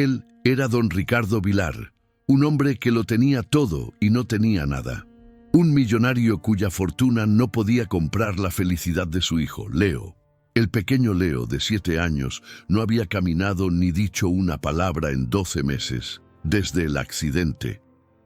Él era don Ricardo Vilar, un hombre que lo tenía todo y no tenía nada. Un millonario cuya fortuna no podía comprar la felicidad de su hijo, Leo. El pequeño Leo, de 7 años, no había caminado ni dicho una palabra en 12 meses, desde el accidente.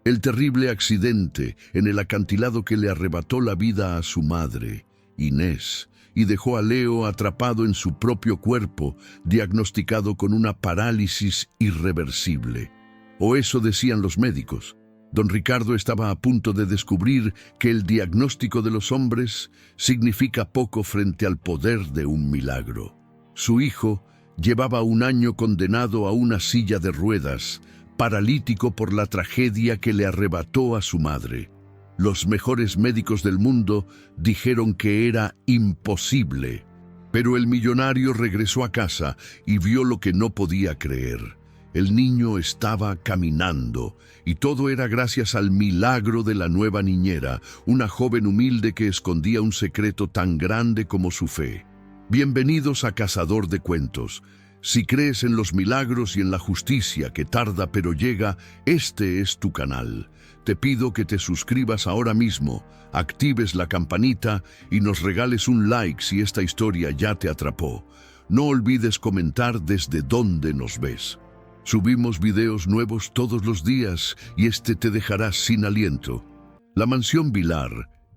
El terrible accidente en el acantilado que le arrebató la vida a su madre, Inés, y dejó a Leo atrapado en su propio cuerpo, diagnosticado con una parálisis irreversible. O eso decían los médicos. Don Ricardo estaba a punto de descubrir que el diagnóstico de los hombres significa poco frente al poder de un milagro. Su hijo llevaba 1 año condenado a una silla de ruedas, paralítico por la tragedia que le arrebató a su madre. Los mejores médicos del mundo dijeron que era imposible, pero el millonario regresó a casa y vio lo que no podía creer. El niño estaba caminando, y todo era gracias al milagro de la nueva niñera, una joven humilde que escondía un secreto tan grande como su fe. Bienvenidos a Cazador de Cuentos. Si crees en los milagros y en la justicia que tarda pero llega, este es tu canal. Te pido que te suscribas ahora mismo, actives la campanita y nos regales un like si esta historia ya te atrapó. No olvides comentar desde dónde nos ves. Subimos videos nuevos todos los días y este te dejará sin aliento. La mansión Vilar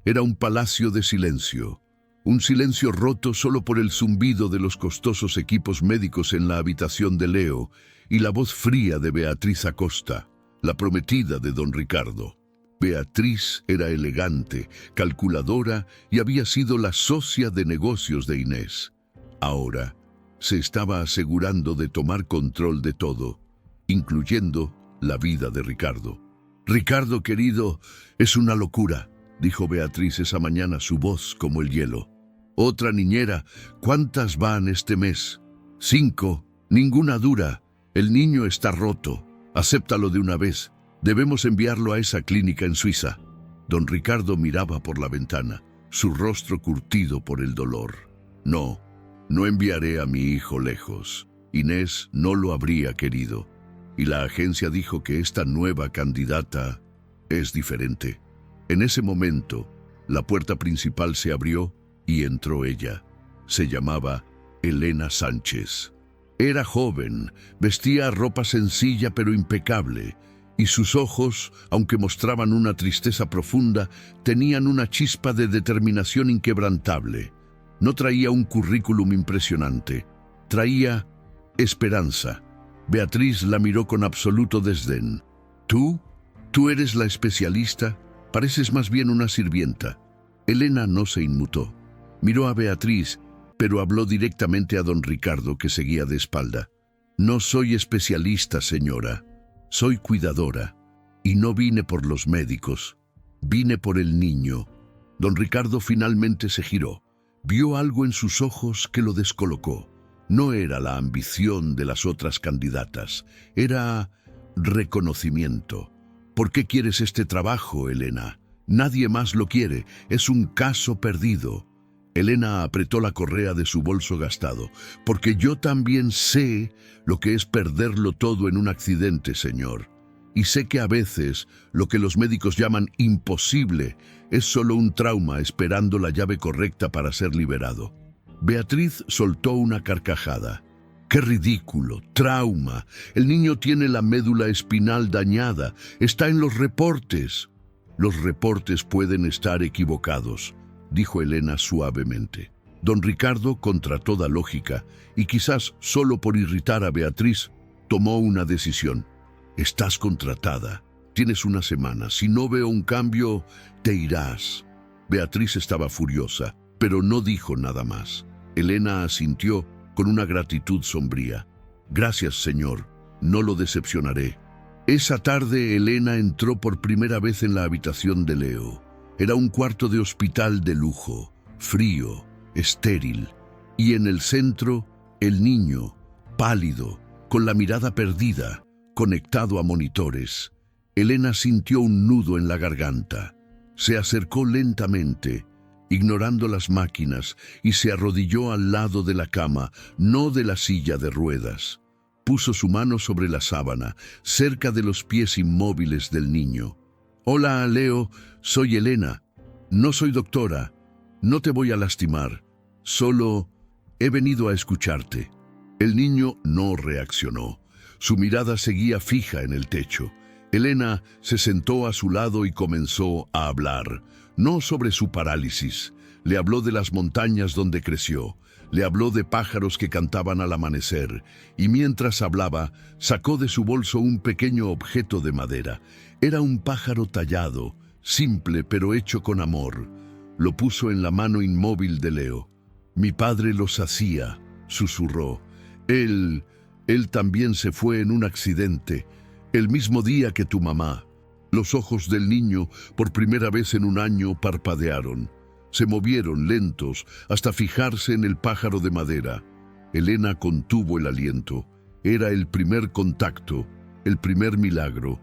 era un palacio de silencio. Un silencio roto solo por el zumbido de los costosos equipos médicos en la habitación de Leo y la voz fría de Beatriz Acosta, la prometida de don Ricardo. Beatriz era elegante, calculadora y había sido la socia de negocios de Inés. Ahora se estaba asegurando de tomar control de todo, incluyendo la vida de Ricardo. «Ricardo, querido, es una locura», dijo Beatriz esa mañana, su voz como el hielo. «Otra niñera, ¿cuántas van este mes?» «5, ninguna dura. El niño está roto. Acéptalo de una vez. Debemos enviarlo a esa clínica en Suiza». Don Ricardo miraba por la ventana, su rostro curtido por el dolor. «No enviaré a mi hijo lejos. Inés no lo habría querido. Y la agencia dijo que esta nueva candidata es diferente». En ese momento, la puerta principal se abrió y entró ella. Se llamaba Elena Sánchez. Era joven, vestía ropa sencilla pero impecable, y sus ojos, aunque mostraban una tristeza profunda, tenían una chispa de determinación inquebrantable. No traía un currículum impresionante, traía esperanza. Beatriz la miró con absoluto desdén. ¿Tú eres la especialista? Pareces más bien una sirvienta». Elena no se inmutó. Miró a Beatriz, pero habló directamente a don Ricardo, que seguía de espalda. «No soy especialista, señora. Soy cuidadora. Y no vine por los médicos. Vine por el niño». Don Ricardo finalmente se giró. Vio algo en sus ojos que lo descolocó. No era la ambición de las otras candidatas. Era reconocimiento. «¿Por qué quieres este trabajo, Elena? Nadie más lo quiere. Es un caso perdido». Elena apretó la correa de su bolso gastado. «Porque yo también sé lo que es perderlo todo en un accidente, señor. Y sé que a veces lo que los médicos llaman imposible es solo un trauma esperando la llave correcta para ser liberado». Beatriz soltó una carcajada. «¡Qué ridículo! ¡Trauma! El niño tiene la médula espinal dañada. Está en los reportes». «Los reportes pueden estar equivocados», dijo Elena suavemente. Don Ricardo, contra toda lógica, y quizás solo por irritar a Beatriz, tomó una decisión. «Estás contratada. Tienes una semana. Si no veo un cambio, te irás». Beatriz estaba furiosa, pero no dijo nada más. Elena asintió con una gratitud sombría. «Gracias, señor. No lo decepcionaré». Esa tarde Elena entró por primera vez en la habitación de Leo. Era un cuarto de hospital de lujo, frío, estéril, y en el centro el niño, pálido, con la mirada perdida, conectado a monitores. Elena sintió un nudo en la garganta. Se acercó lentamente, ignorando las máquinas, y se arrodilló al lado de la cama, no de la silla de ruedas. Puso su mano sobre la sábana, cerca de los pies inmóviles del niño. «Hola, Leo, soy Elena. No soy doctora. No te voy a lastimar. Solo he venido a escucharte». El niño no reaccionó. Su mirada seguía fija en el techo. Elena se sentó a su lado y comenzó a hablar, no sobre su parálisis. Le habló de las montañas donde creció. Le habló de pájaros que cantaban al amanecer, y mientras hablaba, sacó de su bolso un pequeño objeto de madera. Era un pájaro tallado, simple pero hecho con amor. Lo puso en la mano inmóvil de Leo. «Mi padre los hacía», susurró. Él también se fue en un accidente, el mismo día que tu mamá». Los ojos del niño, por primera vez en un año, parpadearon. Se movieron lentos hasta fijarse en el pájaro de madera. Elena contuvo el aliento. Era el primer contacto, el primer milagro.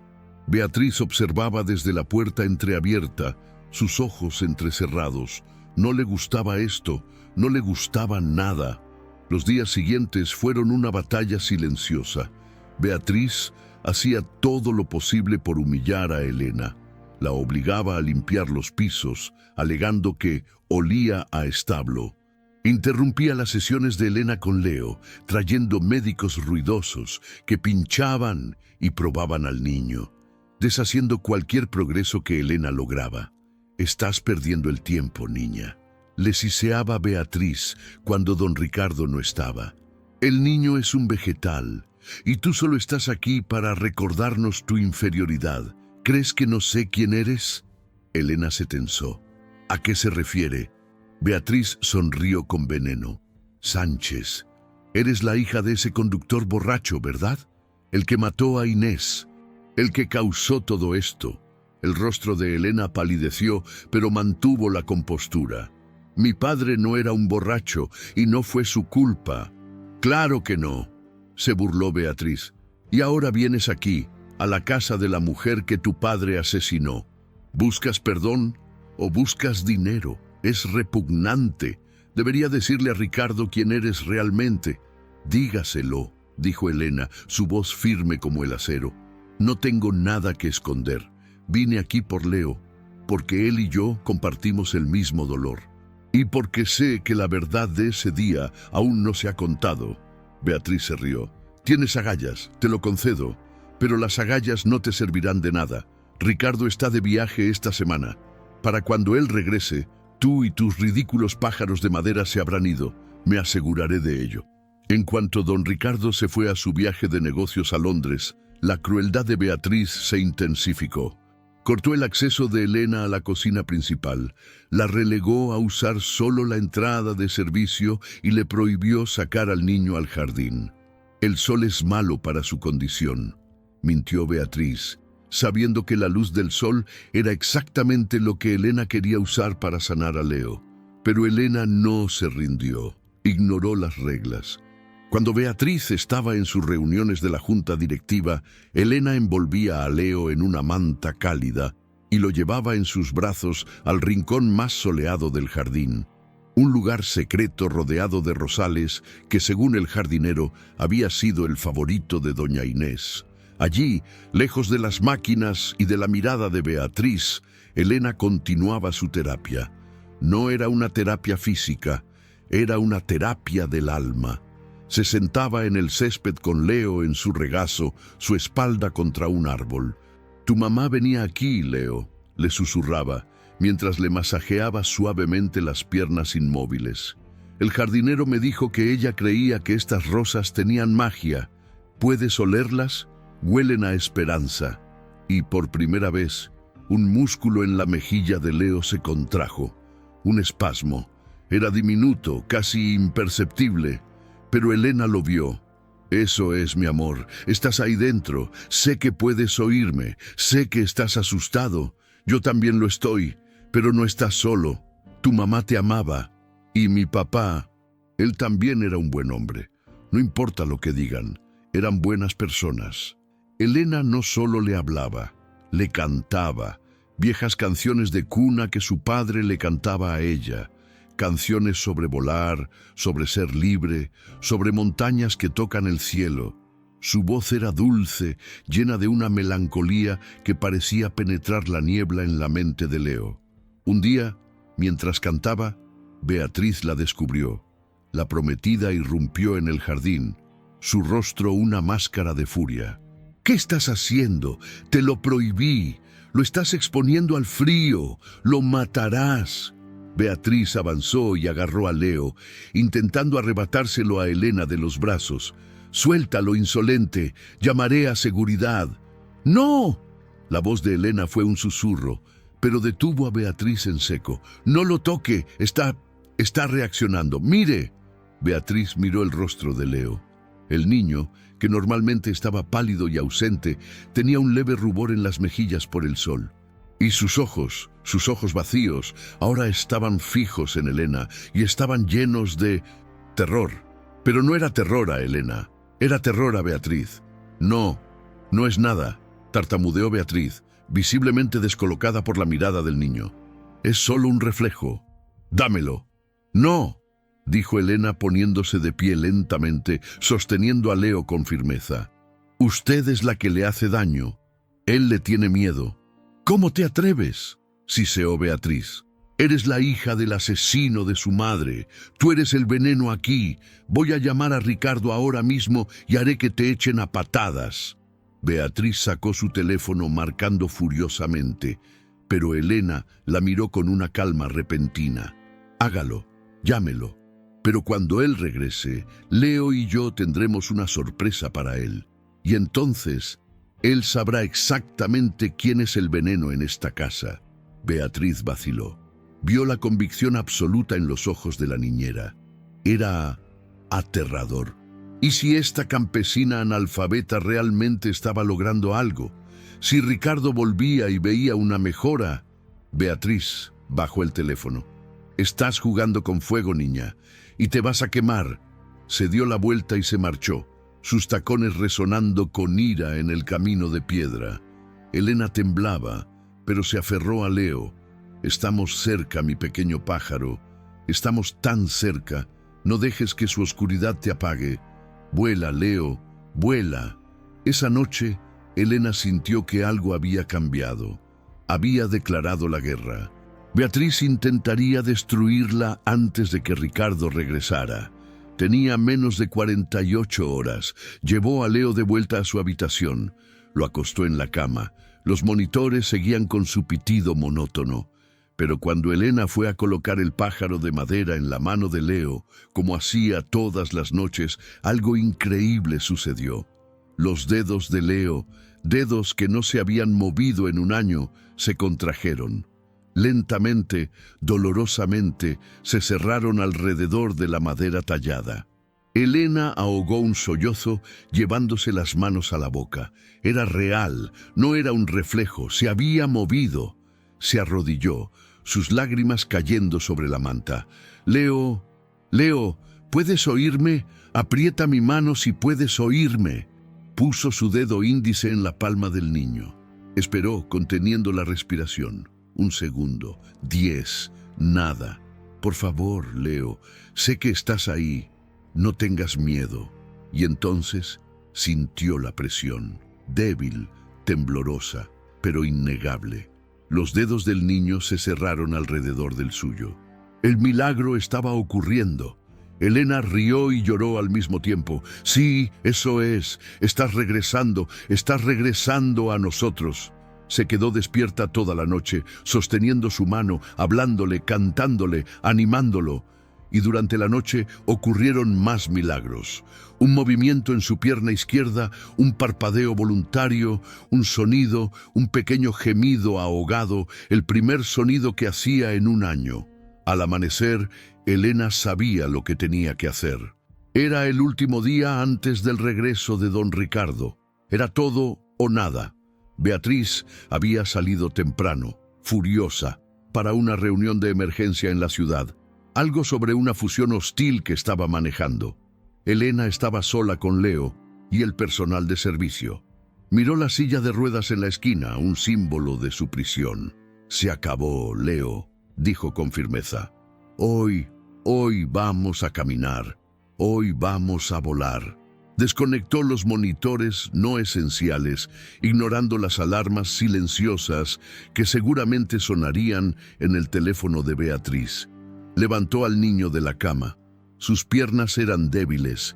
Beatriz observaba desde la puerta entreabierta, sus ojos entrecerrados. No le gustaba esto, no le gustaba nada. Los días siguientes fueron una batalla silenciosa. Beatriz hacía todo lo posible por humillar a Elena. La obligaba a limpiar los pisos, alegando que olía a establo. Interrumpía las sesiones de Elena con Leo, trayendo médicos ruidosos que pinchaban y probaban al niño, deshaciendo cualquier progreso que Elena lograba. «Estás perdiendo el tiempo, niña», le siseaba Beatriz cuando don Ricardo no estaba. «El niño es un vegetal, y tú solo estás aquí para recordarnos tu inferioridad. ¿Crees que no sé quién eres?» Elena se tensó. «¿A qué se refiere?» Beatriz sonrió con veneno. «Sánchez, eres la hija de ese conductor borracho, ¿verdad? El que mató a Inés, el que causó todo esto». El rostro de Elena palideció, pero mantuvo la compostura. «Mi padre no era un borracho y no fue su culpa». «Claro que no», se burló Beatriz. «Y ahora vienes aquí, a la casa de la mujer que tu padre asesinó. ¿Buscas perdón o buscas dinero? Es repugnante. Debería decirle a Ricardo quién eres realmente». «Dígaselo», dijo Elena, su voz firme como el acero. «No tengo nada que esconder. Vine aquí por Leo, porque él y yo compartimos el mismo dolor. Y porque sé que la verdad de ese día aún no se ha contado». Beatriz se rió. «Tienes agallas, te lo concedo, pero las agallas no te servirán de nada. Ricardo está de viaje esta semana. Para cuando él regrese, tú y tus ridículos pájaros de madera se habrán ido. Me aseguraré de ello». En cuanto don Ricardo se fue a su viaje de negocios a Londres, la crueldad de Beatriz se intensificó. Cortó el acceso de Elena a la cocina principal, la relegó a usar solo la entrada de servicio y le prohibió sacar al niño al jardín. «El sol es malo para su condición», mintió Beatriz, sabiendo que la luz del sol era exactamente lo que Elena quería usar para sanar a Leo. Pero Elena no se rindió, ignoró las reglas. Cuando Beatriz estaba en sus reuniones de la junta directiva, Elena envolvía a Leo en una manta cálida y lo llevaba en sus brazos al rincón más soleado del jardín, un lugar secreto rodeado de rosales que, según el jardinero, había sido el favorito de doña Inés. Allí, lejos de las máquinas y de la mirada de Beatriz, Elena continuaba su terapia. No era una terapia física, era una terapia del alma. Se sentaba en el césped con Leo en su regazo, su espalda contra un árbol. «Tu mamá venía aquí, Leo», le susurraba, mientras le masajeaba suavemente las piernas inmóviles. «El jardinero me dijo que ella creía que estas rosas tenían magia. ¿Puedes olerlas? Huelen a esperanza». Y por primera vez, un músculo en la mejilla de Leo se contrajo. Un espasmo. Era diminuto, casi imperceptible. Pero Elena lo vio. «Eso es, mi amor. Estás ahí dentro. Sé que puedes oírme. Sé que estás asustado. Yo también lo estoy. Pero no estás solo. Tu mamá te amaba. Y mi papá, él también era un buen hombre. No importa lo que digan. Eran buenas personas». Elena no solo le hablaba, le cantaba. Viejas canciones de cuna que su padre le cantaba a ella. Canciones sobre volar, sobre ser libre, sobre montañas que tocan el cielo. Su voz era dulce, llena de una melancolía que parecía penetrar la niebla en la mente de Leo. Un día, mientras cantaba, Beatriz la descubrió. La prometida irrumpió en el jardín, su rostro una máscara de furia. «¿Qué estás haciendo? Te lo prohibí. Lo estás exponiendo al frío. Lo matarás». Beatriz avanzó y agarró a Leo, intentando arrebatárselo a Elena de los brazos. «Suéltalo, insolente. Llamaré a seguridad». «¡No!». La voz de Elena fue un susurro, pero detuvo a Beatriz en seco. «No lo toque. Está reaccionando. ¡Mire!». Beatriz miró el rostro de Leo. El niño, que normalmente estaba pálido y ausente, tenía un leve rubor en las mejillas por el sol. Y sus ojos vacíos, ahora estaban fijos en Elena y estaban llenos de terror. Pero no era terror a Elena, era terror a Beatriz. «No, no es nada», tartamudeó Beatriz, visiblemente descolocada por la mirada del niño. «Es solo un reflejo. Dámelo». «No», dijo Elena poniéndose de pie lentamente, sosteniendo a Leo con firmeza. «Usted es la que le hace daño. Él le tiene miedo». «¿Cómo te atreves?», siseó Beatriz. «Eres la hija del asesino de su madre. Tú eres el veneno aquí. Voy a llamar a Ricardo ahora mismo y haré que te echen a patadas». Beatriz sacó su teléfono marcando furiosamente, pero Elena la miró con una calma repentina. «Hágalo, llámelo. Pero cuando él regrese, Leo y yo tendremos una sorpresa para él. Y entonces, él sabrá exactamente quién es el veneno en esta casa». Beatriz vaciló. Vio la convicción absoluta en los ojos de la niñera. Era aterrador. ¿Y si esta campesina analfabeta realmente estaba logrando algo? Si Ricardo volvía y veía una mejora. Beatriz bajó el teléfono. «Estás jugando con fuego, niña, y te vas a quemar». Se dio la vuelta y se marchó, sus tacones resonando con ira en el camino de piedra. Elena temblaba, pero se aferró a Leo. «Estamos cerca, mi pequeño pájaro. Estamos tan cerca. No dejes que su oscuridad te apague. Vuela, Leo, vuela». Esa noche, Elena sintió que algo había cambiado. Había declarado la guerra. Beatriz intentaría destruirla antes de que Ricardo regresara. Tenía menos de 48 horas. Llevó a Leo de vuelta a su habitación. Lo acostó en la cama. Los monitores seguían con su pitido monótono. Pero cuando Elena fue a colocar el pájaro de madera en la mano de Leo, como hacía todas las noches, algo increíble sucedió. Los dedos de Leo, dedos que no se habían movido en un año, se contrajeron. Lentamente, dolorosamente, se cerraron alrededor de la madera tallada. Elena ahogó un sollozo, llevándose las manos a la boca. Era real, no era un reflejo, se había movido. Se arrodilló, sus lágrimas cayendo sobre la manta. «Leo, Leo, ¿puedes oírme? Aprieta mi mano si puedes oírme». Puso su dedo índice en la palma del niño. Esperó, conteniendo la respiración. 1 segundo, 10, nada. «Por favor, Leo, sé que estás ahí. No tengas miedo». Y entonces sintió la presión, débil, temblorosa, pero innegable. Los dedos del niño se cerraron alrededor del suyo. El milagro estaba ocurriendo. Elena rió y lloró al mismo tiempo. «Sí, eso es. Estás regresando a nosotros». Se quedó despierta toda la noche, sosteniendo su mano, hablándole, cantándole, animándolo. Y durante la noche ocurrieron más milagros. Un movimiento en su pierna izquierda, un parpadeo voluntario, un sonido, un pequeño gemido ahogado, el primer sonido que hacía en un año. Al amanecer, Elena sabía lo que tenía que hacer. Era el último día antes del regreso de don Ricardo. Era todo o nada. Beatriz había salido temprano, furiosa, para una reunión de emergencia en la ciudad. Algo sobre una fusión hostil que estaba manejando. Elena estaba sola con Leo y el personal de servicio. Miró la silla de ruedas en la esquina, un símbolo de su prisión. «Se acabó, Leo», dijo con firmeza. Hoy vamos a caminar. Hoy vamos a volar». Desconectó los monitores no esenciales, ignorando las alarmas silenciosas que seguramente sonarían en el teléfono de Beatriz. Levantó al niño de la cama. Sus piernas eran débiles,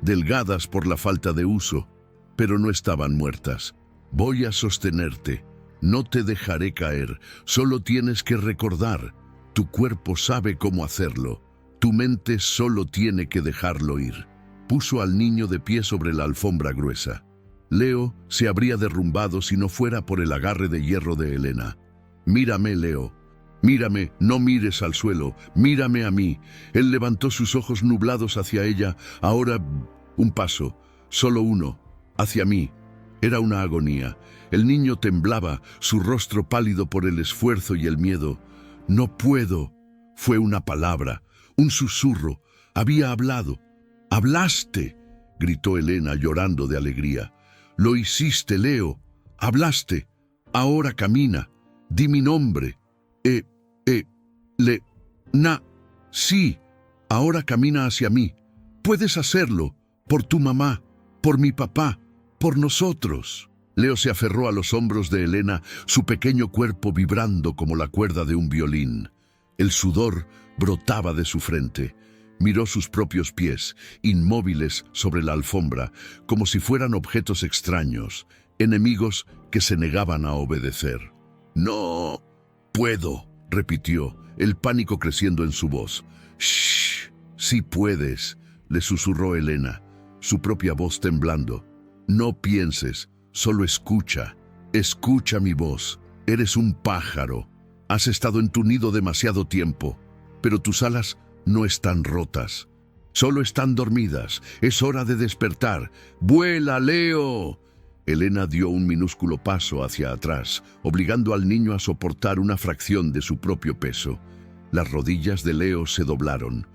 delgadas por la falta de uso, pero no estaban muertas. Voy a sostenerte. No te dejaré caer. Solo tienes que recordar. Tu cuerpo sabe cómo hacerlo. Tu mente solo tiene que dejarlo ir. Puso al niño de pie sobre la alfombra gruesa. Leo se habría derrumbado si no fuera por el agarre de hierro de Elena. Mírame, Leo. Mírame, no mires al suelo. Mírame a mí. Él levantó sus ojos nublados hacia ella. Ahora, un paso, solo uno, hacia mí. Era una agonía. El niño temblaba, su rostro pálido por el esfuerzo y el miedo. No puedo. Fue una palabra, un susurro. Había hablado. «¡Hablaste!», gritó Elena llorando de alegría. «Lo hiciste, Leo. Hablaste. Ahora camina. Di mi nombre. Sí. Ahora camina hacia mí. Puedes hacerlo. Por tu mamá. Por mi papá. Por nosotros». Leo se aferró a los hombros de Elena, su pequeño cuerpo vibrando como la cuerda de un violín. El sudor brotaba de su frente. Miró sus propios pies, inmóviles sobre la alfombra, como si fueran objetos extraños, enemigos que se negaban a obedecer. «No puedo», repitió, el pánico creciendo en su voz. «Shh, sí puedes», le susurró Elena, su propia voz temblando. «No pienses, solo escucha. Escucha mi voz. Eres un pájaro. Has estado en tu nido demasiado tiempo, pero tus alas no están rotas. Solo están dormidas. Es hora de despertar. ¡Vuela, Leo!». Elena dio un minúsculo paso hacia atrás, obligando al niño a soportar una fracción de su propio peso. Las rodillas de Leo se doblaron.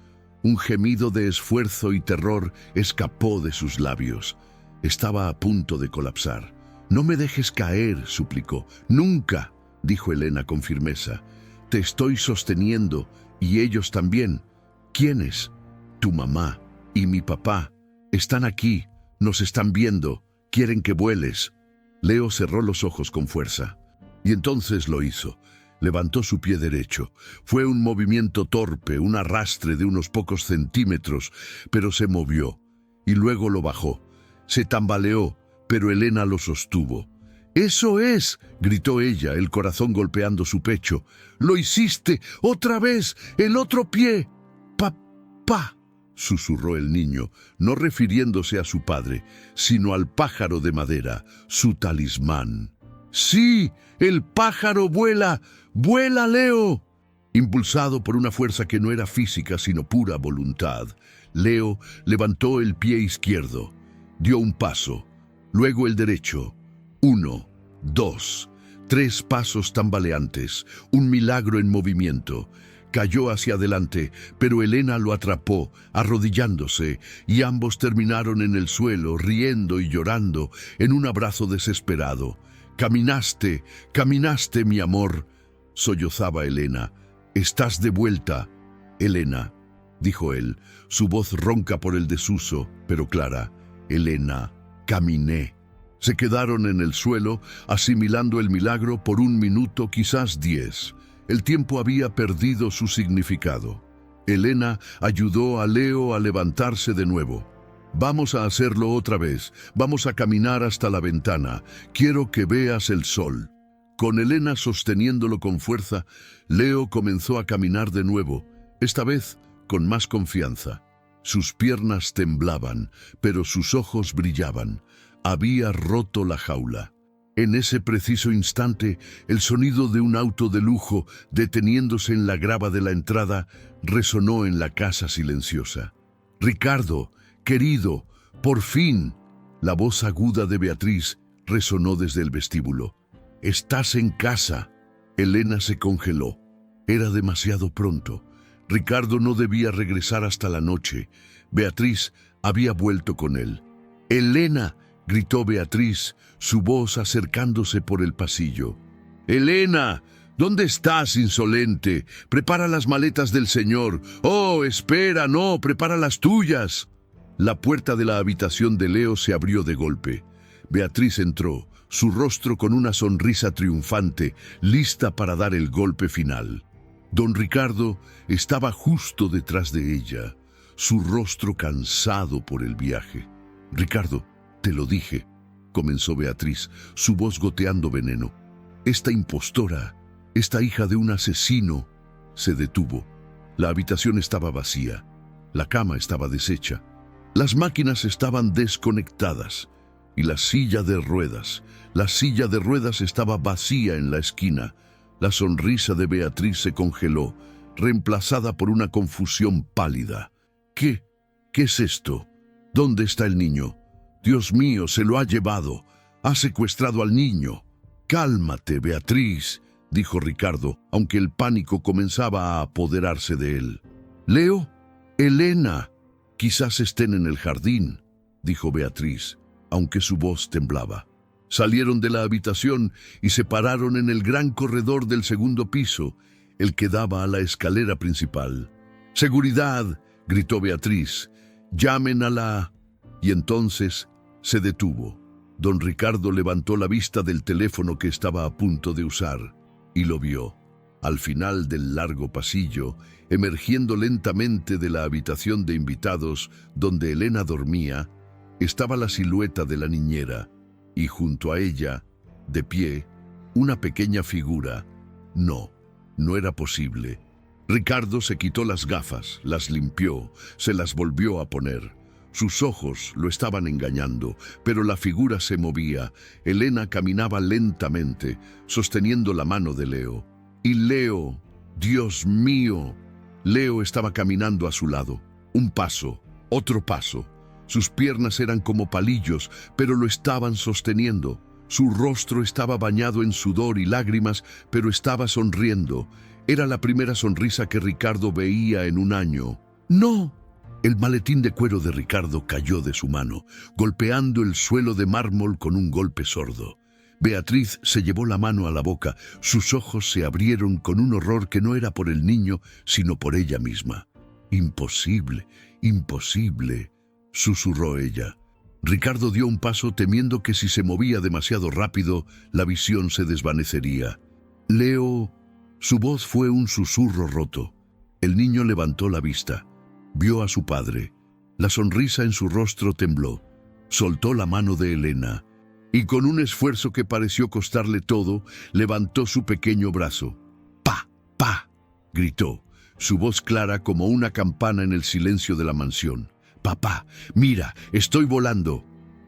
Un gemido de esfuerzo y terror escapó de sus labios. Estaba a punto de colapsar. «No me dejes caer», suplicó. «Nunca», dijo Elena con firmeza. «Te estoy sosteniendo, y ellos también». «¿Quiénes?». «Tu mamá y mi papá. Están aquí, nos están viendo, quieren que vueles». Leo cerró los ojos con fuerza. Y entonces lo hizo. Levantó su pie derecho. Fue un movimiento torpe, un arrastre de unos pocos centímetros, pero se movió. Y luego lo bajó. Se tambaleó, pero Elena lo sostuvo. «¡Eso es!», gritó ella, el corazón golpeando su pecho. «¡Lo hiciste! ¡Otra vez! ¡El otro pie!». «¡Papá!», susurró el niño, no refiriéndose a su padre, sino al pájaro de madera, su talismán. «¡Sí! ¡El pájaro vuela! ¡Vuela, Leo!». Impulsado por una fuerza que no era física, sino pura voluntad, Leo levantó el pie izquierdo. Dio un paso, luego el derecho. 1, 2, 3 pasos tambaleantes, un milagro en movimiento. Cayó hacia adelante, pero Elena lo atrapó, arrodillándose, y ambos terminaron en el suelo, riendo y llorando, en un abrazo desesperado. «Caminaste, caminaste, mi amor», sollozaba Elena. «Estás de vuelta». «Elena», dijo él, su voz ronca por el desuso, pero clara. «Elena, caminé». Se quedaron en el suelo, asimilando el milagro por 1 minuto, quizás 10. El tiempo había perdido su significado. Elena ayudó a Leo a levantarse de nuevo. «Vamos a hacerlo otra vez. Vamos a caminar hasta la ventana. Quiero que veas el sol». Con Elena sosteniéndolo con fuerza, Leo comenzó a caminar de nuevo, esta vez con más confianza. Sus piernas temblaban, pero sus ojos brillaban. Había roto la jaula. En ese preciso instante, el sonido de un auto de lujo deteniéndose en la grava de la entrada resonó en la casa silenciosa. «Ricardo, querido, por fin». La voz aguda de Beatriz resonó desde el vestíbulo. «Estás en casa». Elena se congeló. Era demasiado pronto. Ricardo no debía regresar hasta la noche. Beatriz había vuelto con él. «Elena», gritó Beatriz, su voz acercándose por el pasillo. «Elena, ¿dónde estás, insolente? Prepara las maletas del señor. Oh, espera, no, prepara las tuyas». La puerta de la habitación de Leo se abrió de golpe. Beatriz entró, su rostro con una sonrisa triunfante, lista para dar el golpe final. Don Ricardo estaba justo detrás de ella, su rostro cansado por el viaje. «Ricardo, te lo dije», comenzó Beatriz, su voz goteando veneno. «Esta impostora, esta hija de un asesino». Se detuvo. La habitación estaba vacía. La cama estaba deshecha. Las máquinas estaban desconectadas. Y la silla de ruedas estaba vacía en la esquina. La sonrisa de Beatriz se congeló, reemplazada por una confusión pálida. ¿Qué es esto? ¿Dónde está el niño? Dios mío, se lo ha llevado. Ha secuestrado al niño. Cálmate, Beatriz, dijo Ricardo, aunque el pánico comenzaba a apoderarse de él. Leo, Elena, quizás estén en el jardín, dijo Beatriz, aunque su voz temblaba. Salieron de la habitación y se pararon en el gran corredor del segundo piso, el que daba a la escalera principal. «¡Seguridad!», gritó Beatriz. «¡Llamen a la...». Y entonces se detuvo. Don Ricardo levantó la vista del teléfono que estaba a punto de usar y lo vio. Al final del largo pasillo, emergiendo lentamente de la habitación de invitados donde Elena dormía, estaba la silueta de la niñera y junto a ella, de pie, una pequeña figura. No era posible. Ricardo se quitó las gafas, las limpió, se las volvió a poner. Sus ojos lo estaban engañando, pero la figura se movía. Elena caminaba lentamente, sosteniendo la mano de Leo. Y Leo, Dios mío, Leo estaba caminando a su lado. Un paso, otro paso. Sus piernas eran como palillos, pero lo estaban sosteniendo. Su rostro estaba bañado en sudor y lágrimas, pero estaba sonriendo. Era la primera sonrisa que Ricardo veía en un año. ¡No! El maletín de cuero de Ricardo cayó de su mano, golpeando el suelo de mármol con un golpe sordo. Beatriz se llevó la mano a la boca, sus ojos se abrieron con un horror que no era por el niño, sino por ella misma. «Imposible, imposible», susurró ella. Ricardo dio un paso temiendo que si se movía demasiado rápido, la visión se desvanecería. «Leo...». Su voz fue un susurro roto. El niño levantó la vista. Vio a su padre. La sonrisa en su rostro tembló. Soltó la mano de Elena y con un esfuerzo que pareció costarle todo, levantó su pequeño brazo. «¡Pa! ¡Pa!», gritó, su voz clara como una campana en el silencio de la mansión. «Papá, mira, estoy volando».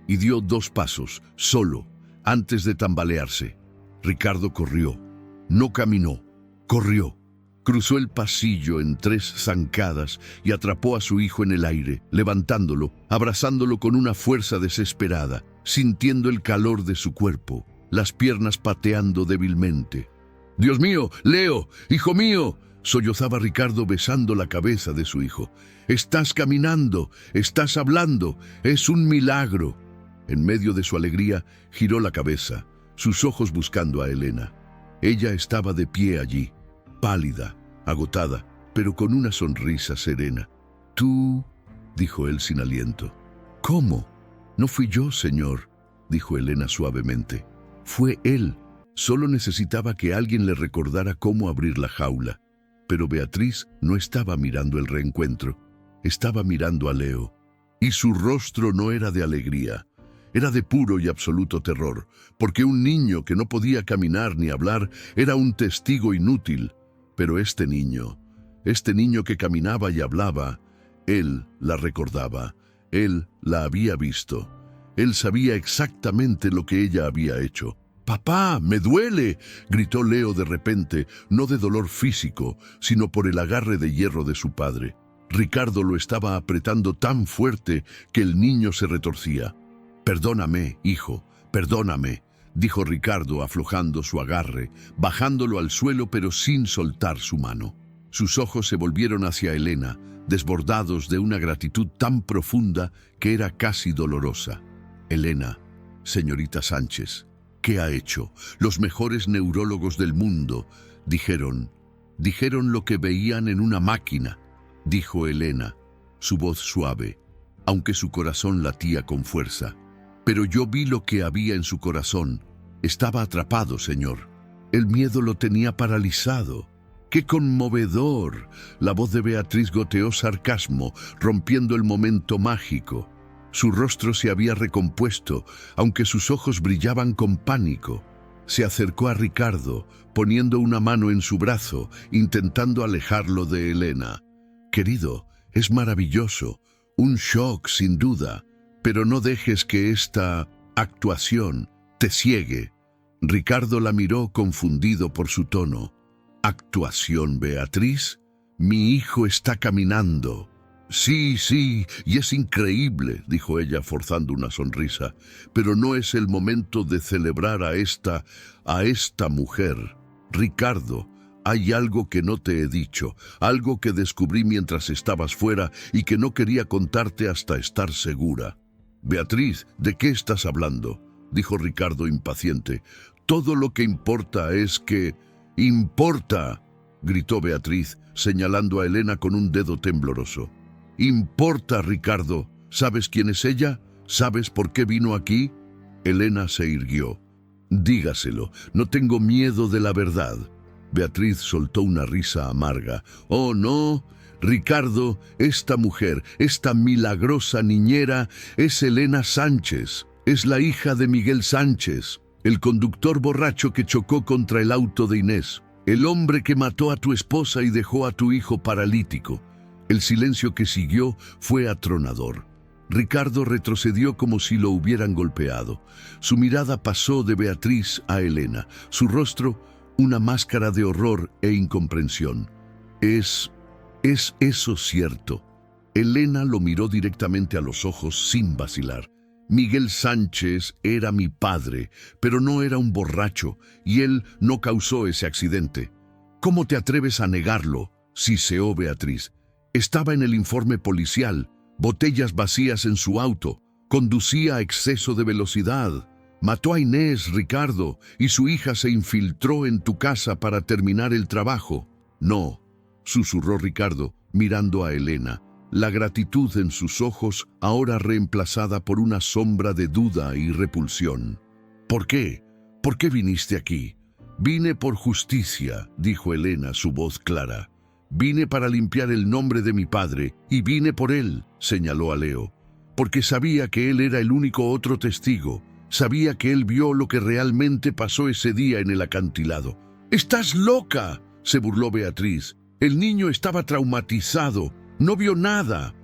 Y dio 2 pasos, solo, antes de tambalearse. Ricardo corrió. No caminó, corrió. Cruzó el pasillo en 3 zancadas y atrapó a su hijo en el aire, levantándolo, abrazándolo con una fuerza desesperada, sintiendo el calor de su cuerpo, las piernas pateando débilmente. «¡Dios mío, Leo, hijo mío!», sollozaba Ricardo besando la cabeza de su hijo. «Estás caminando, estás hablando, es un milagro». En medio de su alegría, giró la cabeza, sus ojos buscando a Elena. Ella estaba de pie allí, pálida, agotada, pero con una sonrisa serena. «¿Tú?», dijo él sin aliento. «¿Cómo?». «No fui yo, señor», dijo Elena suavemente. «Fue él. Solo necesitaba que alguien le recordara cómo abrir la jaula». Pero Beatriz no estaba mirando el reencuentro, estaba mirando a Leo. Y su rostro no era de alegría, era de puro y absoluto terror, porque un niño que no podía caminar ni hablar era un testigo inútil. Pero este niño que caminaba y hablaba, él la recordaba, él la había visto, él sabía exactamente lo que ella había hecho. «¡Papá, me duele!», gritó Leo de repente, no de dolor físico, sino por el agarre de hierro de su padre. Ricardo lo estaba apretando tan fuerte que el niño se retorcía. «Perdóname, hijo, perdóname», dijo Ricardo aflojando su agarre, bajándolo al suelo pero sin soltar su mano. Sus ojos se volvieron hacia Elena, desbordados de una gratitud tan profunda que era casi dolorosa. «Elena, señorita Sánchez, ¿qué ha hecho? Los mejores neurólogos del mundo dijeron lo que veían en una máquina», dijo Elena, su voz suave. aunque su corazón latía con fuerza. Pero yo vi lo que había en su corazón. Estaba atrapado, señor. El miedo lo tenía paralizado. ¡Qué conmovedor! La voz de Beatriz goteó sarcasmo, rompiendo el momento mágico. Su rostro se había recompuesto, aunque sus ojos brillaban con pánico. Se acercó a Ricardo, poniendo una mano en su brazo, intentando alejarlo de Elena. «Querido, es maravilloso, un shock sin duda, pero no dejes que esta actuación te ciegue». Ricardo la miró confundido por su tono. «¿Actuación, Beatriz? Mi hijo está caminando». «Sí, sí, y es increíble», dijo ella forzando una sonrisa, «pero no es el momento de celebrar a esta mujer. Ricardo, hay algo que no te he dicho, algo que descubrí mientras estabas fuera y que no quería contarte hasta estar segura». «Beatriz, ¿de qué estás hablando?», dijo Ricardo impaciente. «Todo lo que importa es que...» «¡Importa!», gritó Beatriz, señalando a Elena con un dedo tembloroso. «Importa, Ricardo. ¿Sabes quién es ella? ¿Sabes por qué vino aquí?». Elena se irguió. «Dígaselo, no tengo miedo de la verdad». Beatriz soltó una risa amarga. «Oh, no, Ricardo, esta mujer, esta milagrosa niñera, es Elena Sánchez. Es la hija de Miguel Sánchez, el conductor borracho que chocó contra el auto de Inés, el hombre que mató a tu esposa y dejó a tu hijo paralítico». El silencio que siguió fue atronador. Ricardo retrocedió como si lo hubieran golpeado. Su mirada pasó de Beatriz a Elena, su rostro una máscara de horror e incomprensión. ¿Es eso cierto?». Elena lo miró directamente a los ojos sin vacilar. «Miguel Sánchez era mi padre, pero no era un borracho, y él no causó ese accidente». «¿Cómo te atreves a negarlo?», siseó Beatriz. «Estaba en el informe policial, botellas vacías en su auto, conducía a exceso de velocidad, mató a Inés, Ricardo, y su hija se infiltró en tu casa para terminar el trabajo». «No», susurró Ricardo, mirando a Elena, la gratitud en sus ojos ahora reemplazada por una sombra de duda y repulsión. «¿Por qué? ¿Por qué viniste aquí?». «Vine por justicia», dijo Elena, su voz clara. «Vine para limpiar el nombre de mi padre, y vine por él», señaló a Leo, «porque sabía que él era el único otro testigo. Sabía que él vio lo que realmente pasó ese día en el acantilado». «¡Estás loca!», se burló Beatriz. «El niño estaba traumatizado. No vio nada».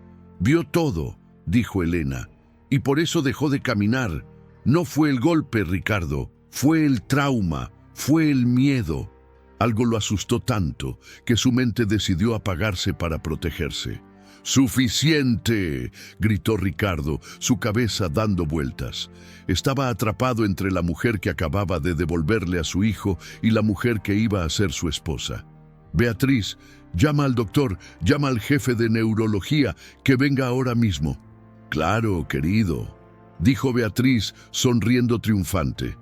«Vio todo», dijo Elena, «y por eso dejó de caminar. No fue el golpe, Ricardo, fue el trauma, fue el miedo». Algo lo asustó tanto que su mente decidió apagarse para protegerse. «¡Suficiente!», gritó Ricardo, su cabeza dando vueltas. Estaba atrapado entre la mujer que acababa de devolverle a su hijo y la mujer que iba a ser su esposa. «Beatriz, llama al doctor, llama al jefe de neurología, que venga ahora mismo». «Claro, querido», dijo Beatriz, sonriendo triunfante.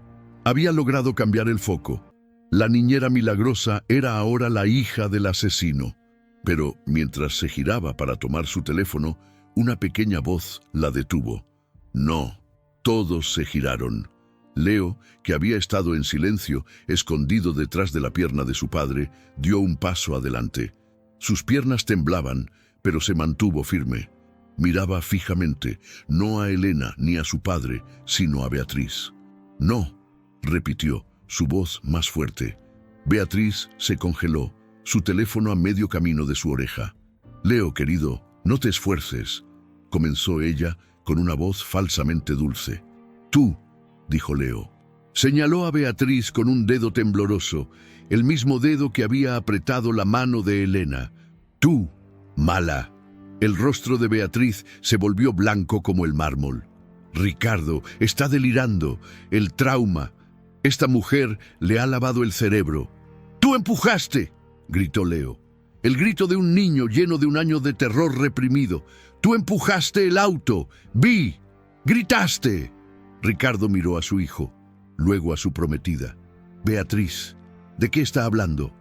Había logrado cambiar el foco. La niñera milagrosa era ahora la hija del asesino. Pero mientras se giraba para tomar su teléfono, una pequeña voz la detuvo. «No». Todos se giraron. Leo, que había estado en silencio, escondido detrás de la pierna de su padre, dio un paso adelante. Sus piernas temblaban, pero se mantuvo firme. Miraba fijamente, no a Elena ni a su padre, sino a Beatriz. «No», repitió, su voz más fuerte. Beatriz se congeló, su teléfono a medio camino de su oreja. «Leo, querido, no te esfuerces», comenzó ella con una voz falsamente dulce. «Tú», dijo Leo. Señaló a Beatriz con un dedo tembloroso, el mismo dedo que había apretado la mano de Elena. «Tú, mala». El rostro de Beatriz se volvió blanco como el mármol. «Ricardo está delirando. El trauma. Esta mujer le ha lavado el cerebro». «¡Tú empujaste!», gritó Leo. El grito de un niño lleno de un año de terror reprimido. «Tú empujaste el auto. Vi. Gritaste». Ricardo miró a su hijo, luego a su prometida. «Beatriz, ¿de qué está hablando?».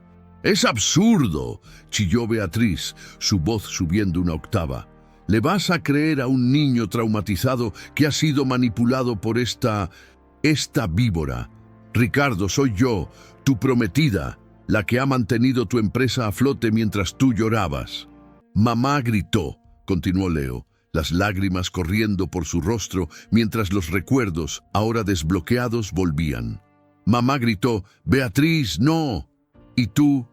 «Es absurdo», chilló Beatriz, su voz subiendo una octava. ¿Le vas a creer a un niño traumatizado que ha sido manipulado por esta víbora? Ricardo, soy yo, tu prometida, la que ha mantenido tu empresa a flote mientras tú llorabas. Mamá gritó, continuó Leo, las lágrimas corriendo por su rostro mientras los recuerdos, ahora desbloqueados, volvían. Mamá gritó, Beatriz, no. Y tú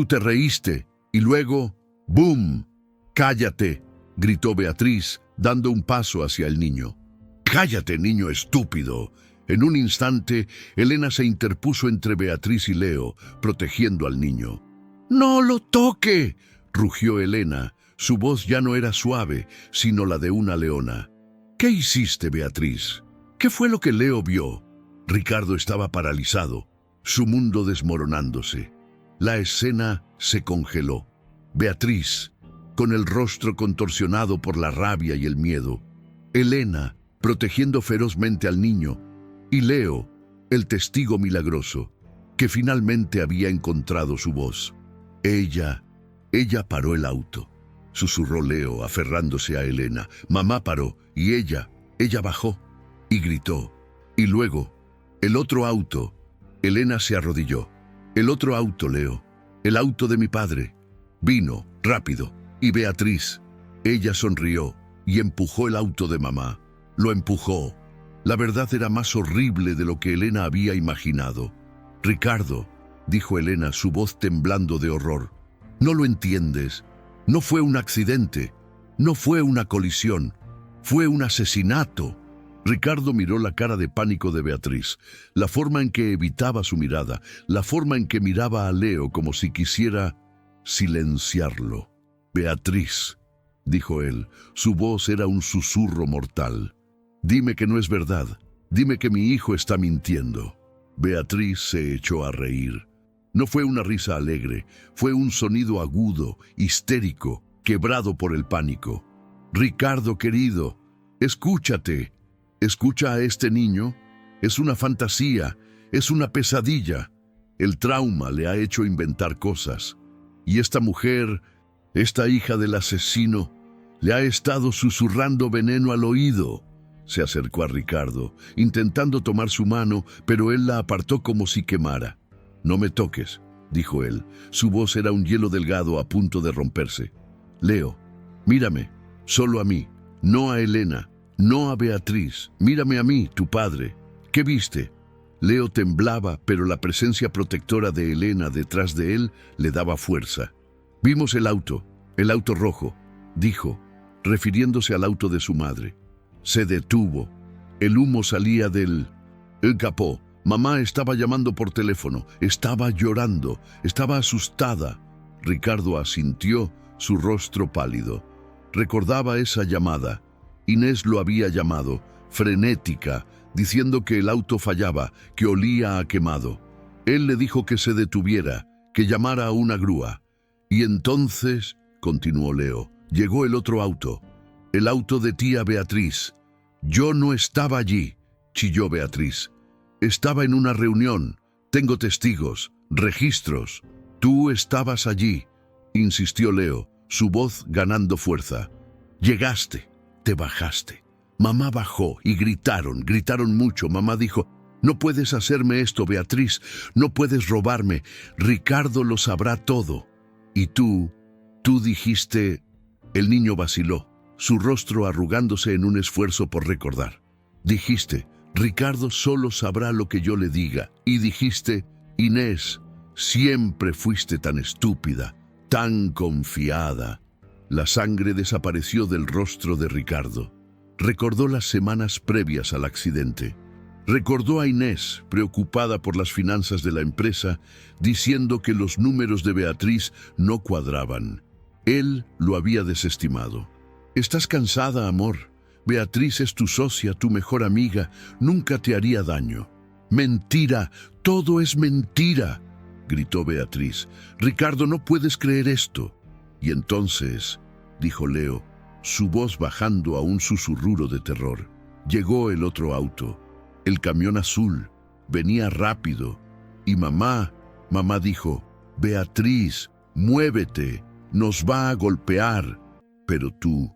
te reíste. Y luego, ¡boom! ¡Cállate!, gritó Beatriz, dando un paso hacia el niño. ¡Cállate, niño estúpido! En un instante, Elena se interpuso entre Beatriz y Leo, protegiendo al niño. ¡No lo toque!, rugió Elena. Su voz ya no era suave, sino la de una leona. ¿Qué hiciste, Beatriz? ¿Qué fue lo que Leo vio? Ricardo estaba paralizado, su mundo desmoronándose. La escena se congeló. Beatriz, con el rostro contorsionado por la rabia y el miedo. Elena, protegiendo ferozmente al niño. Y Leo, el testigo milagroso, que finalmente había encontrado su voz. Ella paró el auto, susurró Leo, aferrándose a Elena. Mamá paró, y ella bajó, y gritó. Y luego, el otro auto. Elena se arrodilló. El otro auto, Leo, el auto de mi padre. Vino, rápido, y Beatriz. Ella sonrió, y empujó el auto de mamá. Lo empujó. La verdad era más horrible de lo que Elena había imaginado. Ricardo, dijo Elena, su voz temblando de horror. No lo entiendes. No fue un accidente. No fue una colisión. Fue un asesinato. Ricardo miró la cara de pánico de Beatriz, la forma en que evitaba su mirada, la forma en que miraba a Leo como si quisiera silenciarlo. Beatriz, dijo él, su voz era un susurro mortal. Dime que no es verdad. Dime que mi hijo está mintiendo. Beatriz se echó a reír. No fue una risa alegre, fue un sonido agudo, histérico, quebrado por el pánico. Ricardo querido, escúchate. Escucha a este niño. Es una fantasía, es una pesadilla. El trauma le ha hecho inventar cosas. Y esta mujer, esta hija del asesino, le ha estado susurrando veneno al oído. Se acercó a Ricardo, intentando tomar su mano, pero él la apartó como si quemara. No me toques, dijo él. Su voz era un hielo delgado a punto de romperse. Leo, mírame, solo a mí, no a Elena, no a Beatriz. Mírame a mí, tu padre. ¿Qué viste? Leo temblaba, pero la presencia protectora de Elena detrás de él le daba fuerza. Vimos el auto rojo, dijo, refiriéndose al auto de su madre. Se detuvo. El humo salía del capó. Mamá estaba llamando por teléfono. Estaba llorando. Estaba asustada. Ricardo asintió, su rostro pálido. Recordaba esa llamada. Inés lo había llamado, frenética, diciendo que el auto fallaba, que olía a quemado. Él le dijo que se detuviera, que llamara a una grúa. Y entonces, continuó Leo, llegó el otro auto. El auto de tía Beatriz. Yo no estaba allí, chilló Beatriz. Estaba en una reunión. Tengo testigos, registros. Tú estabas allí, insistió Leo, su voz ganando fuerza. Llegaste, te bajaste. Mamá bajó y gritaron mucho. Mamá dijo, no puedes hacerme esto, Beatriz, no puedes robarme. Ricardo lo sabrá todo. Y tú dijiste... El niño vaciló, su rostro arrugándose en un esfuerzo por recordar. Dijiste, Ricardo solo sabrá lo que yo le diga. Y dijiste, Inés, siempre fuiste tan estúpida, tan confiada. La sangre desapareció del rostro de Ricardo. Recordó las semanas previas al accidente. Recordó a Inés, preocupada por las finanzas de la empresa, diciendo que los números de Beatriz no cuadraban. Él lo había desestimado. Estás cansada, amor. Beatriz es tu socia, tu mejor amiga. Nunca te haría daño. Mentira, todo es mentira, gritó Beatriz. Ricardo, no puedes creer esto. Y entonces, dijo Leo, su voz bajando a un susurro de terror, llegó el otro auto, el camión azul. Venía rápido. Y mamá dijo, Beatriz, muévete. Nos va a golpear. Pero tú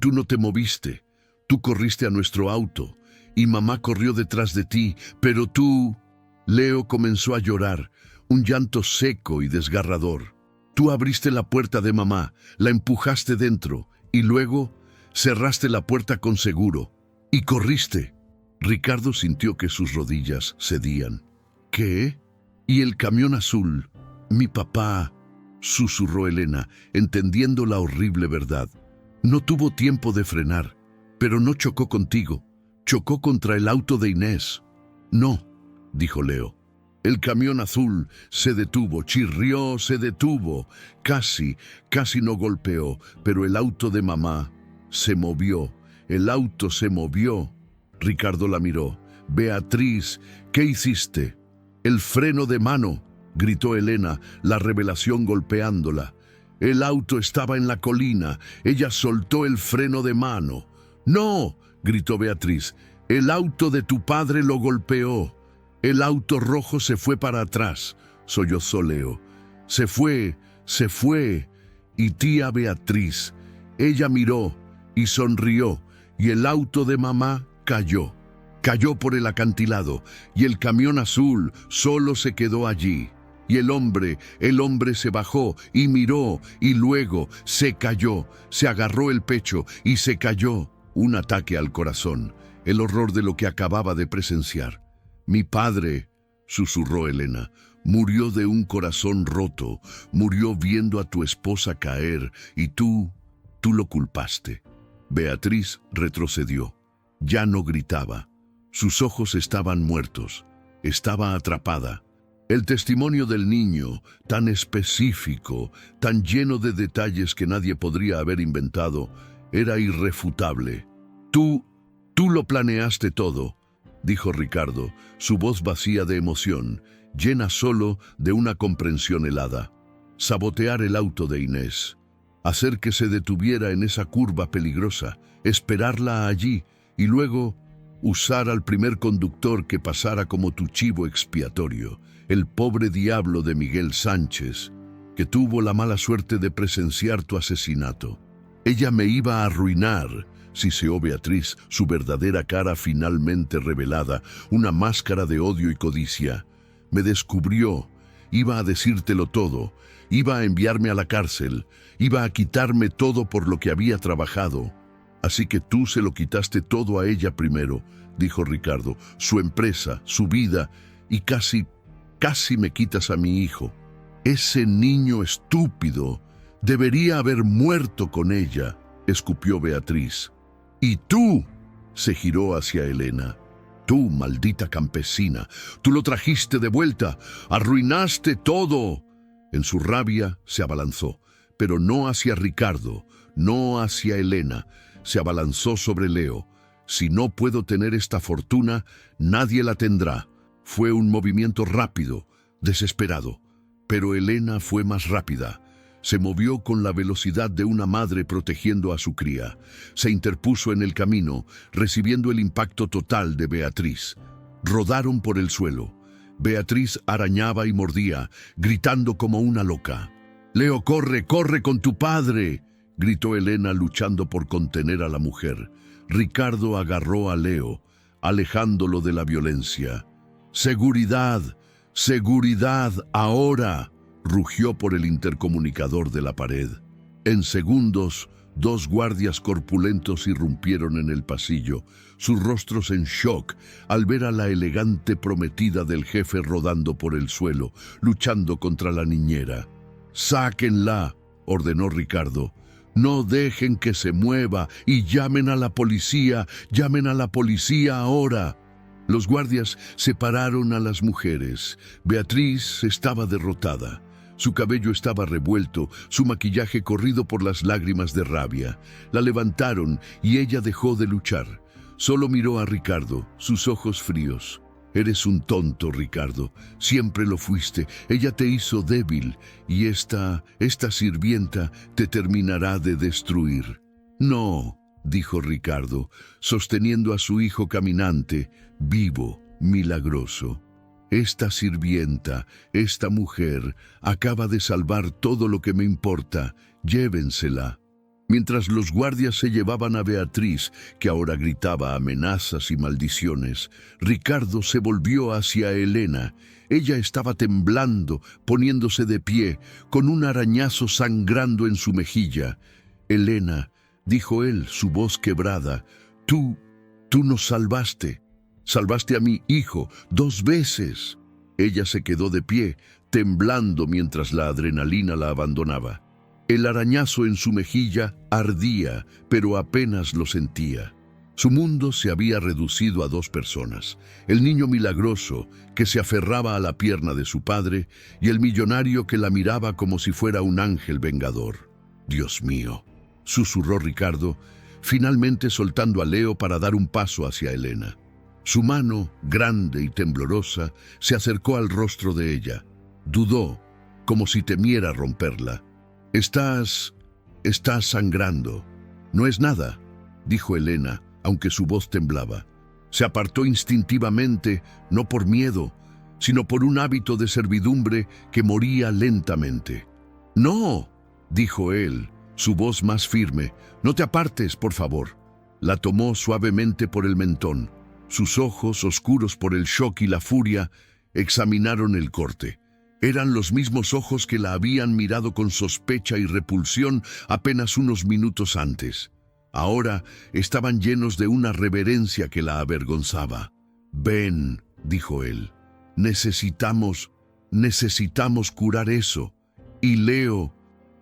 Tú no te moviste. Tú corriste a nuestro auto y mamá corrió detrás de ti, pero tú... Leo comenzó a llorar, un llanto seco y desgarrador. Tú abriste la puerta de mamá, la empujaste dentro y luego cerraste la puerta con seguro y corriste. Ricardo sintió que sus rodillas cedían. ¿Qué? ¿Y el camión azul? Mi papá, susurró Elena, entendiendo la horrible verdad. No tuvo tiempo de frenar, pero no chocó contigo. Chocó contra el auto de Inés. No, dijo Leo. El camión azul se detuvo, chirrió, se detuvo. Casi no golpeó, pero el auto de mamá se movió. El auto se movió. Ricardo la miró. Beatriz, ¿qué hiciste? El freno de mano, gritó Elena, la revelación golpeándola. El auto estaba en la colina. Ella soltó el freno de mano. ¡No!, gritó Beatriz. El auto de tu padre lo golpeó. El auto rojo se fue para atrás, sollozó Leo. Se fue. Y tía Beatriz, ella miró y sonrió, y el auto de mamá cayó. Cayó por el acantilado, y el camión azul solo se quedó allí. Y el hombre se bajó y miró, y luego se cayó, se agarró el pecho y se cayó. Un ataque al corazón, el horror de lo que acababa de presenciar. Mi padre, susurró Elena, murió de un corazón roto, murió viendo a tu esposa caer, y tú lo culpaste. Beatriz retrocedió. Ya no gritaba. Sus ojos estaban muertos. Estaba atrapada. El testimonio del niño, tan específico, tan lleno de detalles que nadie podría haber inventado, era irrefutable. Tú lo planeaste todo, dijo Ricardo, su voz vacía de emoción, llena solo de una comprensión helada. Sabotear el auto de Inés, hacer que se detuviera en esa curva peligrosa, esperarla allí y luego usar al primer conductor que pasara como tu chivo expiatorio, el pobre diablo de Miguel Sánchez, que tuvo la mala suerte de presenciar tu asesinato. Ella me iba a arruinar, siseó Beatriz, su verdadera cara finalmente revelada, una máscara de odio y codicia. Me descubrió, iba a decírtelo todo, iba a enviarme a la cárcel, iba a quitarme todo por lo que había trabajado. Así que tú se lo quitaste todo a ella primero, dijo Ricardo, su empresa, su vida, y casi me quitas a mi hijo. Ese niño estúpido debería haber muerto con ella, escupió Beatriz. Y tú, se giró hacia Elena. Tú, maldita campesina, tú lo trajiste de vuelta, arruinaste todo. En su rabia se abalanzó, pero no hacia Ricardo, no hacia Elena, se abalanzó sobre Leo. Si no puedo tener esta fortuna, nadie la tendrá. Fue un movimiento rápido, desesperado, pero Elena fue más rápida. Se movió con la velocidad de una madre protegiendo a su cría. Se interpuso en el camino, recibiendo el impacto total de Beatriz. Rodaron por el suelo. Beatriz arañaba y mordía, gritando como una loca. «Leo, corre, corre con tu padre», gritó Elena luchando por contener a la mujer. Ricardo agarró a Leo, alejándolo de la violencia. «Seguridad, seguridad, ahora», rugió por el intercomunicador de la pared. En segundos, 2 guardias corpulentos irrumpieron en el pasillo, sus rostros en shock al ver a la elegante prometida del jefe rodando por el suelo, luchando contra la niñera. «Sáquenla», ordenó Ricardo. «No dejen que se mueva y llamen a la policía ahora». Los guardias separaron a las mujeres. Beatriz estaba derrotada. Su cabello estaba revuelto, su maquillaje corrido por las lágrimas de rabia. La levantaron y ella dejó de luchar. Solo miró a Ricardo, sus ojos fríos. «Eres un tonto, Ricardo. Siempre lo fuiste. Ella te hizo débil y esta sirvienta te terminará de destruir». «No», dijo Ricardo, sosteniendo a su hijo caminante, vivo, milagroso. «Esta sirvienta, esta mujer, acaba de salvar todo lo que me importa. Llévensela». Mientras los guardias se llevaban a Beatriz, que ahora gritaba amenazas y maldiciones, Ricardo se volvió hacia Elena. Ella estaba temblando, poniéndose de pie, con un arañazo sangrando en su mejilla. «Elena», dijo él, su voz quebrada, tú nos salvaste. Salvaste a mi hijo 2 veces. Ella se quedó de pie, temblando mientras la adrenalina la abandonaba. El arañazo en su mejilla ardía, pero apenas lo sentía. Su mundo se había reducido a 2 personas: el niño milagroso, que se aferraba a la pierna de su padre, y el millonario que la miraba como si fuera un ángel vengador. «Dios mío», susurró Ricardo, finalmente soltando a Leo para dar un paso hacia Elena. Su mano, grande y temblorosa, se acercó al rostro de ella. Dudó, como si temiera romperla. Estás sangrando». «No es nada», dijo Elena, aunque su voz temblaba. Se apartó instintivamente, no por miedo, sino por un hábito de servidumbre que moría lentamente. «No», dijo él, su voz más firme, «no te apartes, por favor». La tomó suavemente por el mentón. Sus ojos, oscuros por el shock y la furia, examinaron el corte. Eran los mismos ojos que la habían mirado con sospecha y repulsión apenas unos minutos antes. Ahora estaban llenos de una reverencia que la avergonzaba. «Ven», dijo él, necesitamos curar eso. Y Leo,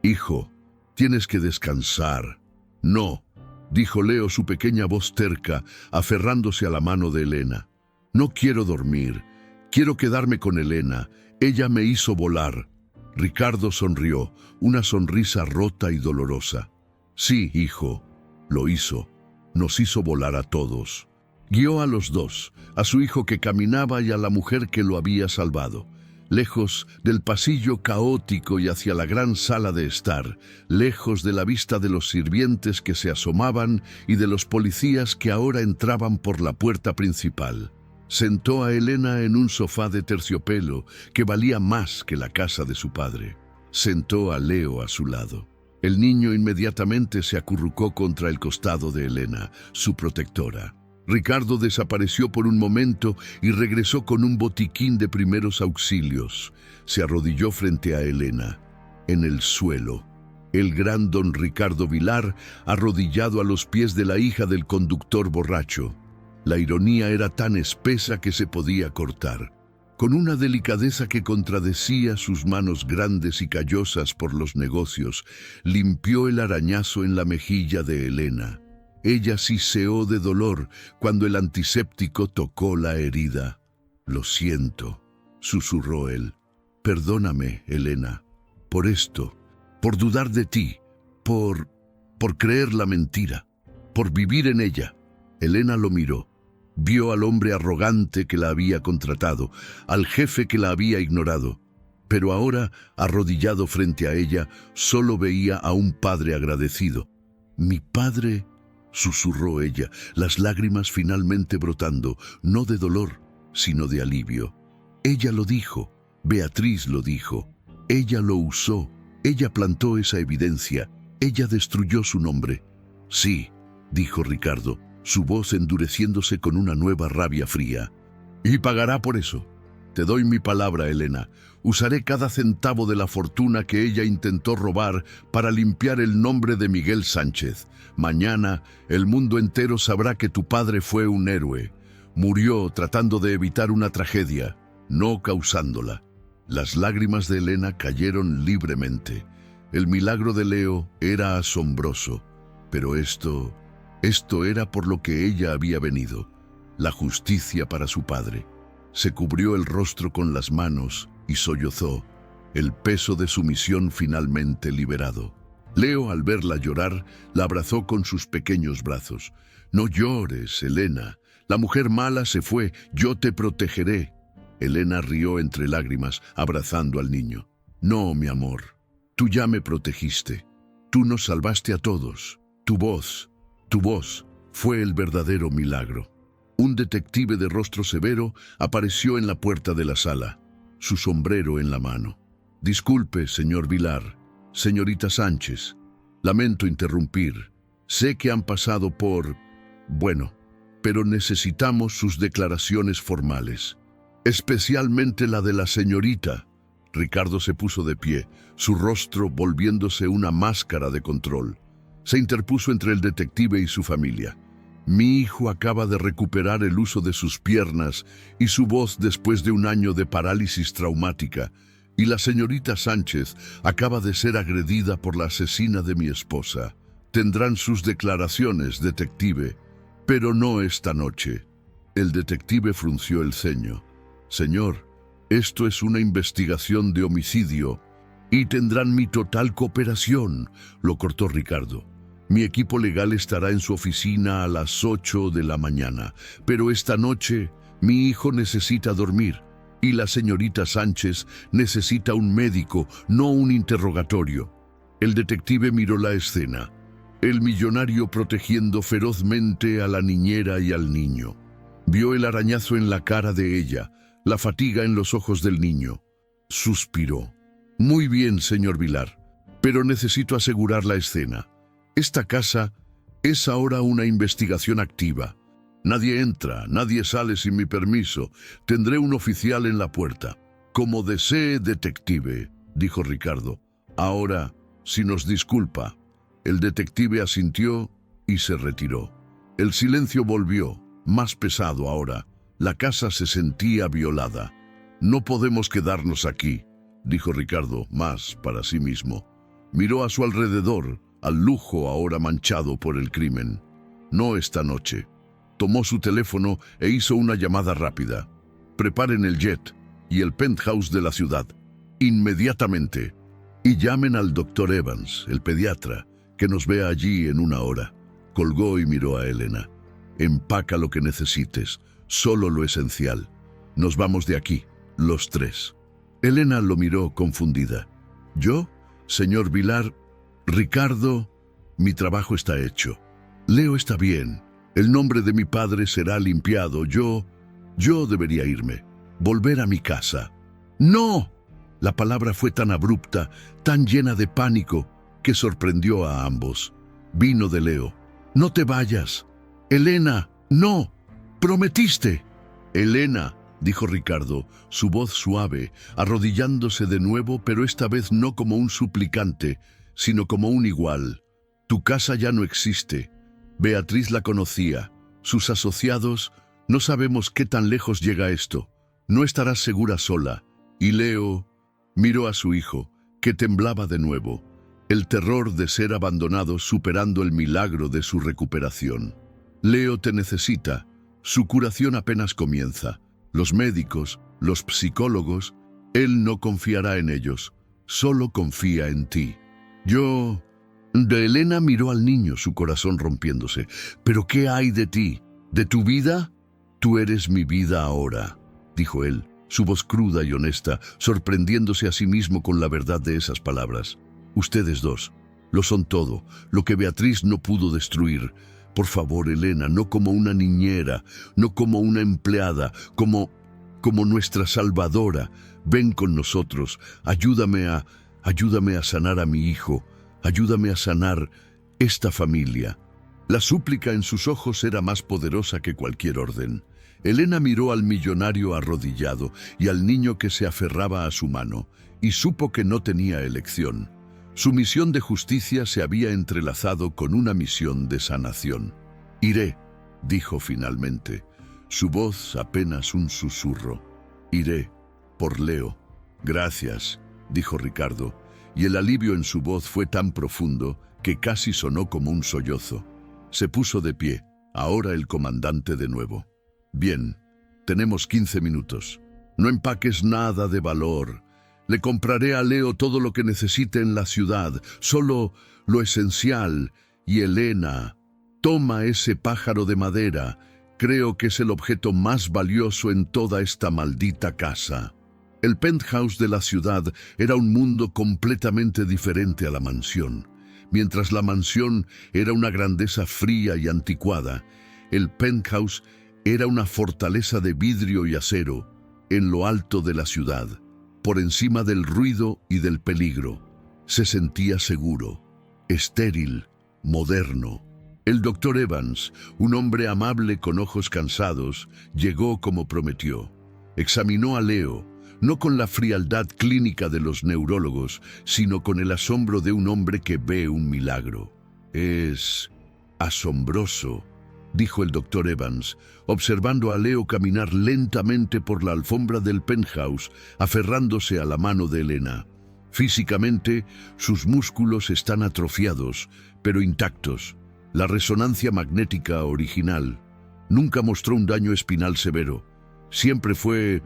hijo, tienes que descansar». «No», dijo Leo, su pequeña voz terca, aferrándose a la mano de Elena. «No quiero dormir. Quiero quedarme con Elena. Ella me hizo volar». Ricardo sonrió, una sonrisa rota y dolorosa. «Sí, hijo, lo hizo. Nos hizo volar a todos». Guió a los 2, a su hijo que caminaba y a la mujer que lo había salvado, lejos del pasillo caótico y hacia la gran sala de estar, lejos de la vista de los sirvientes que se asomaban y de los policías que ahora entraban por la puerta principal. Sentó a Elena en un sofá de terciopelo que valía más que la casa de su padre. Sentó a Leo a su lado. El niño inmediatamente se acurrucó contra el costado de Elena, su protectora. Ricardo desapareció por un momento y regresó con un botiquín de primeros auxilios. Se arrodilló frente a Elena, en el suelo. El gran don Ricardo Vilar, arrodillado a los pies de la hija del conductor borracho. La ironía era tan espesa que se podía cortar. Con una delicadeza que contradecía sus manos grandes y callosas por los negocios, limpió el arañazo en la mejilla de Elena. Ella siseó de dolor cuando el antiséptico tocó la herida. «Lo siento», susurró él. «Perdóname, Elena, por esto, por dudar de ti, por creer la mentira, por vivir en ella». Elena lo miró. Vio al hombre arrogante que la había contratado, al jefe que la había ignorado. Pero ahora, arrodillado frente a ella, solo veía a un padre agradecido. «Mi padre», susurró ella, las lágrimas finalmente brotando, no de dolor, sino de alivio. Ella lo dijo, Beatriz lo dijo, ella lo usó, ella plantó esa evidencia, ella destruyó su nombre. «Sí», dijo Ricardo, su voz endureciéndose con una nueva rabia fría. «Y pagará por eso. Te doy mi palabra, Elena. Usaré cada centavo de la fortuna que ella intentó robar para limpiar el nombre de Miguel Sánchez. Mañana el mundo entero sabrá que tu padre fue un héroe. Murió tratando de evitar una tragedia, no causándola». Las lágrimas de Elena cayeron libremente. El milagro de Leo era asombroso, pero esto era por lo que ella había venido, la justicia para su padre. Se cubrió el rostro con las manos y sollozó, el peso de su misión finalmente liberado. Leo, al verla llorar, la abrazó con sus pequeños brazos. «No llores, Elena. La mujer mala se fue. Yo te protegeré». Elena rió entre lágrimas, abrazando al niño. «No, mi amor. Tú ya me protegiste. Tú nos salvaste a todos. Tu voz fue el verdadero milagro». Un detective de rostro severo apareció en la puerta de la sala, su sombrero en la mano. «Disculpe, señor Vilar, señorita Sánchez». Lamento interrumpir. Sé que han pasado por... Bueno, pero necesitamos sus declaraciones formales. Especialmente la de la señorita. Ricardo se puso de pie, su rostro volviéndose una máscara de control. Se interpuso entre el detective y su familia. Mi hijo acaba de recuperar el uso de sus piernas y su voz después de un año de parálisis traumática, y la señorita Sánchez acaba de ser agredida por la asesina de mi esposa. Tendrán sus declaraciones, detective, pero no esta noche. El detective frunció el ceño. Señor, esto es una investigación de homicidio y tendrán mi total cooperación, lo cortó Ricardo. Mi equipo legal estará en su oficina a las 8 de la mañana, pero esta noche mi hijo necesita dormir y la señorita Sánchez necesita un médico, no un interrogatorio. El detective miró la escena, el millonario protegiendo ferozmente a la niñera y al niño. Vio el arañazo en la cara de ella, la fatiga en los ojos del niño. Suspiró. Muy bien, señor Vilar, pero necesito asegurar la escena. Esta casa es ahora una investigación activa. Nadie entra, nadie sale sin mi permiso. Tendré un oficial en la puerta. Como desee, detective, dijo Ricardo. Ahora, si nos disculpa. El detective asintió y se retiró. El silencio volvió, más pesado ahora. La casa se sentía violada. No podemos quedarnos aquí, dijo Ricardo, más para sí mismo. Miró a su alrededor, al lujo ahora manchado por el crimen. No esta noche. Tomó su teléfono e hizo una llamada rápida. Preparen el jet y el penthouse de la ciudad. Inmediatamente. Y llamen al doctor Evans, el pediatra, que nos vea allí en una hora. Colgó y miró a Elena. Empaca lo que necesites, solo lo esencial. Nos vamos de aquí, los tres. Elena lo miró confundida. ¿Yo? Señor Vilar, Ricardo, mi trabajo está hecho. Leo está bien. El nombre de mi padre será limpiado. Yo debería irme. Volver a mi casa. ¡No! La palabra fue tan abrupta, tan llena de pánico, que sorprendió a ambos. Vino de Leo. No te vayas. Elena, no. Prometiste. Elena, dijo Ricardo, su voz suave, arrodillándose de nuevo, pero esta vez no como un suplicante, sino como un igual. Tu casa ya no existe. Beatriz la conocía. Sus asociados, no sabemos qué tan lejos llega esto. No estarás segura sola. Y Leo miró a su hijo, que temblaba de nuevo, el terror de ser abandonado superando el milagro de su recuperación. Leo te necesita. Su curación apenas comienza. Los médicos, los psicólogos, él no confiará en ellos. Solo confía en ti. De Elena miró al niño, su corazón rompiéndose. ¿Pero qué hay de ti? ¿De tu vida? Tú eres mi vida ahora, dijo él, su voz cruda y honesta, sorprendiéndose a sí mismo con la verdad de esas palabras. Ustedes dos, lo son todo, lo que Beatriz no pudo destruir. Por favor, Elena, no como una niñera, no como una empleada, como nuestra salvadora. Ven con nosotros, ayúdame a sanar a mi hijo, ayúdame a sanar esta familia. La súplica en sus ojos era más poderosa que cualquier orden. Elena miró al millonario arrodillado y al niño que se aferraba a su mano, y supo que no tenía elección. Su misión de justicia se había entrelazado con una misión de sanación. Iré, dijo finalmente, su voz apenas un susurro. Iré, por Leo. Gracias, dijo Ricardo, y el alivio en su voz fue tan profundo que casi sonó como un sollozo. Se puso de pie, ahora el comandante de nuevo. Bien, tenemos 15 minutos. No empaques nada de valor. Le compraré a Leo todo lo que necesite en la ciudad, solo lo esencial. Y Elena, toma ese pájaro de madera. Creo que es el objeto más valioso en toda esta maldita casa. El penthouse de la ciudad era un mundo completamente diferente a la mansión. Mientras la mansión era una grandeza fría y anticuada, el penthouse era una fortaleza de vidrio y acero en lo alto de la ciudad, por encima del ruido y del peligro. Se sentía seguro. estéril, moderno. El doctor Evans, un hombre amable con ojos cansados, llegó como prometió. Examinó a Leo, no con la frialdad clínica de los neurólogos, sino con el asombro de un hombre que ve un milagro. «Es asombroso», dijo el doctor Evans, observando a Leo caminar lentamente por la alfombra del penthouse, aferrándose a la mano de Elena. Físicamente, sus músculos están atrofiados, pero intactos. La resonancia magnética original nunca mostró un daño espinal severo. Siempre fue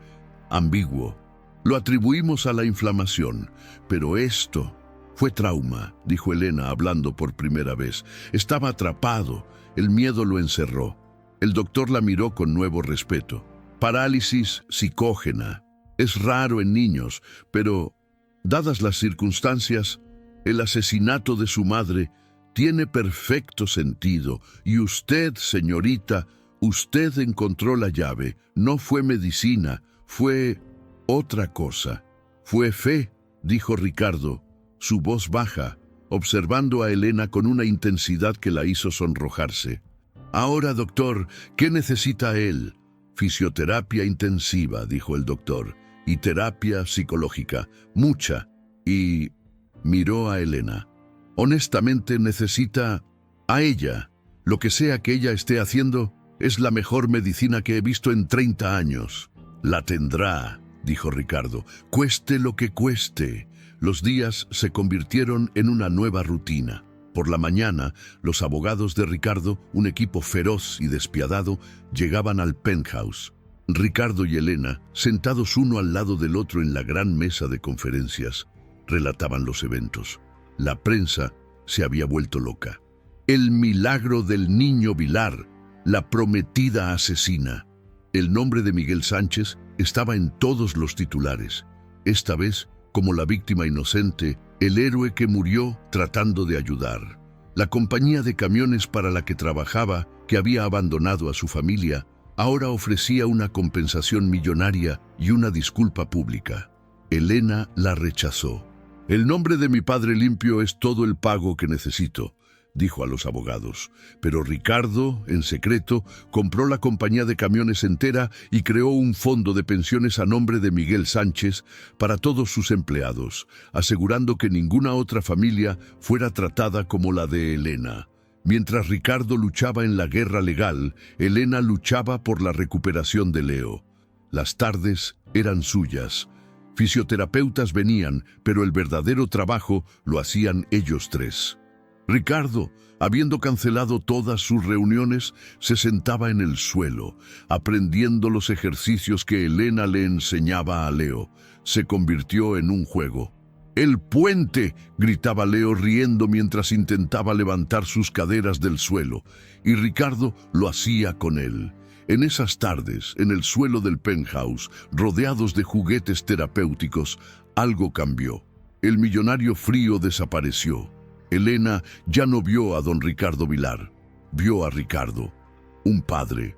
ambiguo. Lo atribuimos a la inflamación, pero esto fue trauma, dijo Elena hablando por primera vez. Estaba atrapado, el miedo lo encerró. El doctor la miró con nuevo respeto. Parálisis psicógena. Es raro en niños, pero, dadas las circunstancias, el asesinato de su madre tiene perfecto sentido. Y usted, señorita, usted encontró la llave. No fue medicina, fue otra cosa. Fue fe, dijo Ricardo, su voz baja, observando a Elena con una intensidad que la hizo sonrojarse. Ahora, doctor, ¿qué necesita él? Fisioterapia intensiva, dijo el doctor, y terapia psicológica, mucha. Y miró a Elena. Honestamente necesita a ella. Lo que sea que ella esté haciendo es la mejor medicina que he visto en 30 años. La tendrá, dijo Ricardo, cueste lo que cueste. Los días se convirtieron en una nueva rutina. Por la mañana, los abogados de Ricardo, un equipo feroz y despiadado, llegaban al penthouse. Ricardo y Elena, sentados uno al lado del otro en la gran mesa de conferencias, relataban los eventos. La prensa se había vuelto loca. El milagro del niño Vilar, la prometida asesina. El nombre de Miguel Sánchez estaba en todos los titulares. Esta vez, como la víctima inocente, el héroe que murió tratando de ayudar. La compañía de camiones para la que trabajaba, que había abandonado a su familia, ahora ofrecía una compensación millonaria y una disculpa pública. Elena la rechazó. «El nombre de mi padre limpio es todo el pago que necesito», dijo a los abogados. Pero Ricardo, en secreto, compró la compañía de camiones entera y creó un fondo de pensiones a nombre de Miguel Sánchez para todos sus empleados, asegurando que ninguna otra familia fuera tratada como la de Elena. Mientras Ricardo luchaba en la guerra legal, Elena luchaba por la recuperación de Leo. Las tardes eran suyas. Fisioterapeutas venían, pero el verdadero trabajo lo hacían ellos tres. Ricardo, habiendo cancelado todas sus reuniones, se sentaba en el suelo, aprendiendo los ejercicios que Elena le enseñaba a Leo. Se convirtió en un juego. «¡El puente!», gritaba Leo riendo mientras intentaba levantar sus caderas del suelo, y Ricardo lo hacía con él. En esas tardes, en el suelo del penthouse, rodeados de juguetes terapéuticos, algo cambió. El millonario frío desapareció. Elena ya no vio a don Ricardo Vilar, vio a Ricardo, un padre,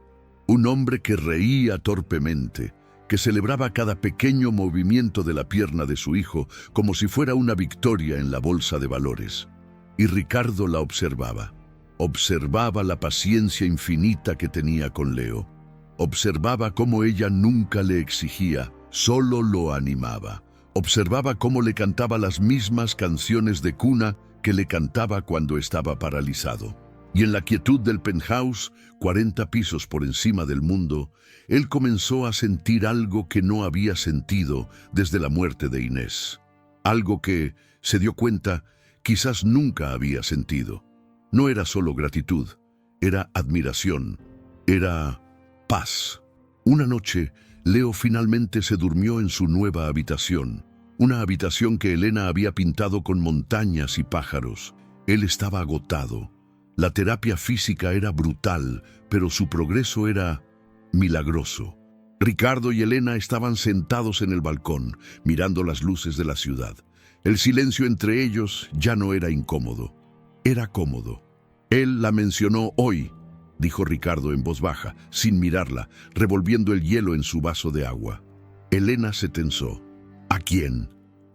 un hombre que reía torpemente, que celebraba cada pequeño movimiento de la pierna de su hijo como si fuera una victoria en la bolsa de valores. Y Ricardo la observaba. Observaba la paciencia infinita que tenía con Leo. Observaba cómo ella nunca le exigía, solo lo animaba. Observaba cómo le cantaba las mismas canciones de cuna que le cantaba cuando estaba paralizado. Y en la quietud del penthouse, 40 pisos por encima del mundo, él comenzó a sentir algo que no había sentido desde la muerte de Inés. Algo que, se dio cuenta, quizás nunca había sentido. No era solo gratitud, era admiración, era paz. Una noche, Leo finalmente se durmió en su nueva habitación, una habitación que Elena había pintado con montañas y pájaros. Él estaba agotado. La terapia física era brutal, pero su progreso era milagroso. Ricardo y Elena estaban sentados en el balcón, mirando las luces de la ciudad. El silencio entre ellos ya no era incómodo, era cómodo. «Él la mencionó hoy», dijo Ricardo en voz baja, sin mirarla, revolviendo el hielo en su vaso de agua. Elena se tensó. «¿A quién?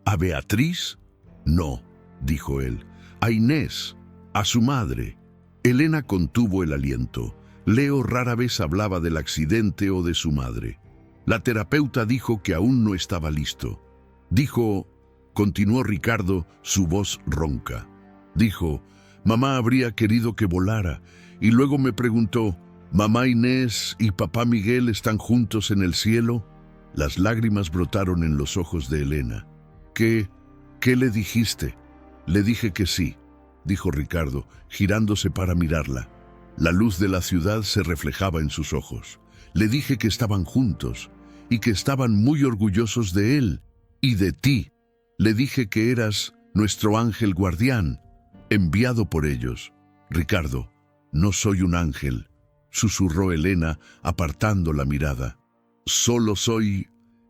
¿A Beatriz?» «No», dijo él, a Inés, a su madre. Elena contuvo el aliento. Leo rara vez hablaba del accidente o de su madre. La terapeuta dijo que aún no estaba listo. Continuó Ricardo, su voz ronca. Dijo, mamá habría querido que volara, y luego me preguntó, ¿mamá Inés y papá Miguel están juntos en el cielo? Las lágrimas brotaron en los ojos de Elena. ¿Qué le dijiste? Le dije que sí, dijo Ricardo, girándose para mirarla. La luz de la ciudad se reflejaba en sus ojos. Le dije que estaban juntos y que estaban muy orgullosos de él y de ti. Le dije que eras nuestro ángel guardián, enviado por ellos. Ricardo, no soy un ángel, susurró Elena, apartando la mirada. Solo soy...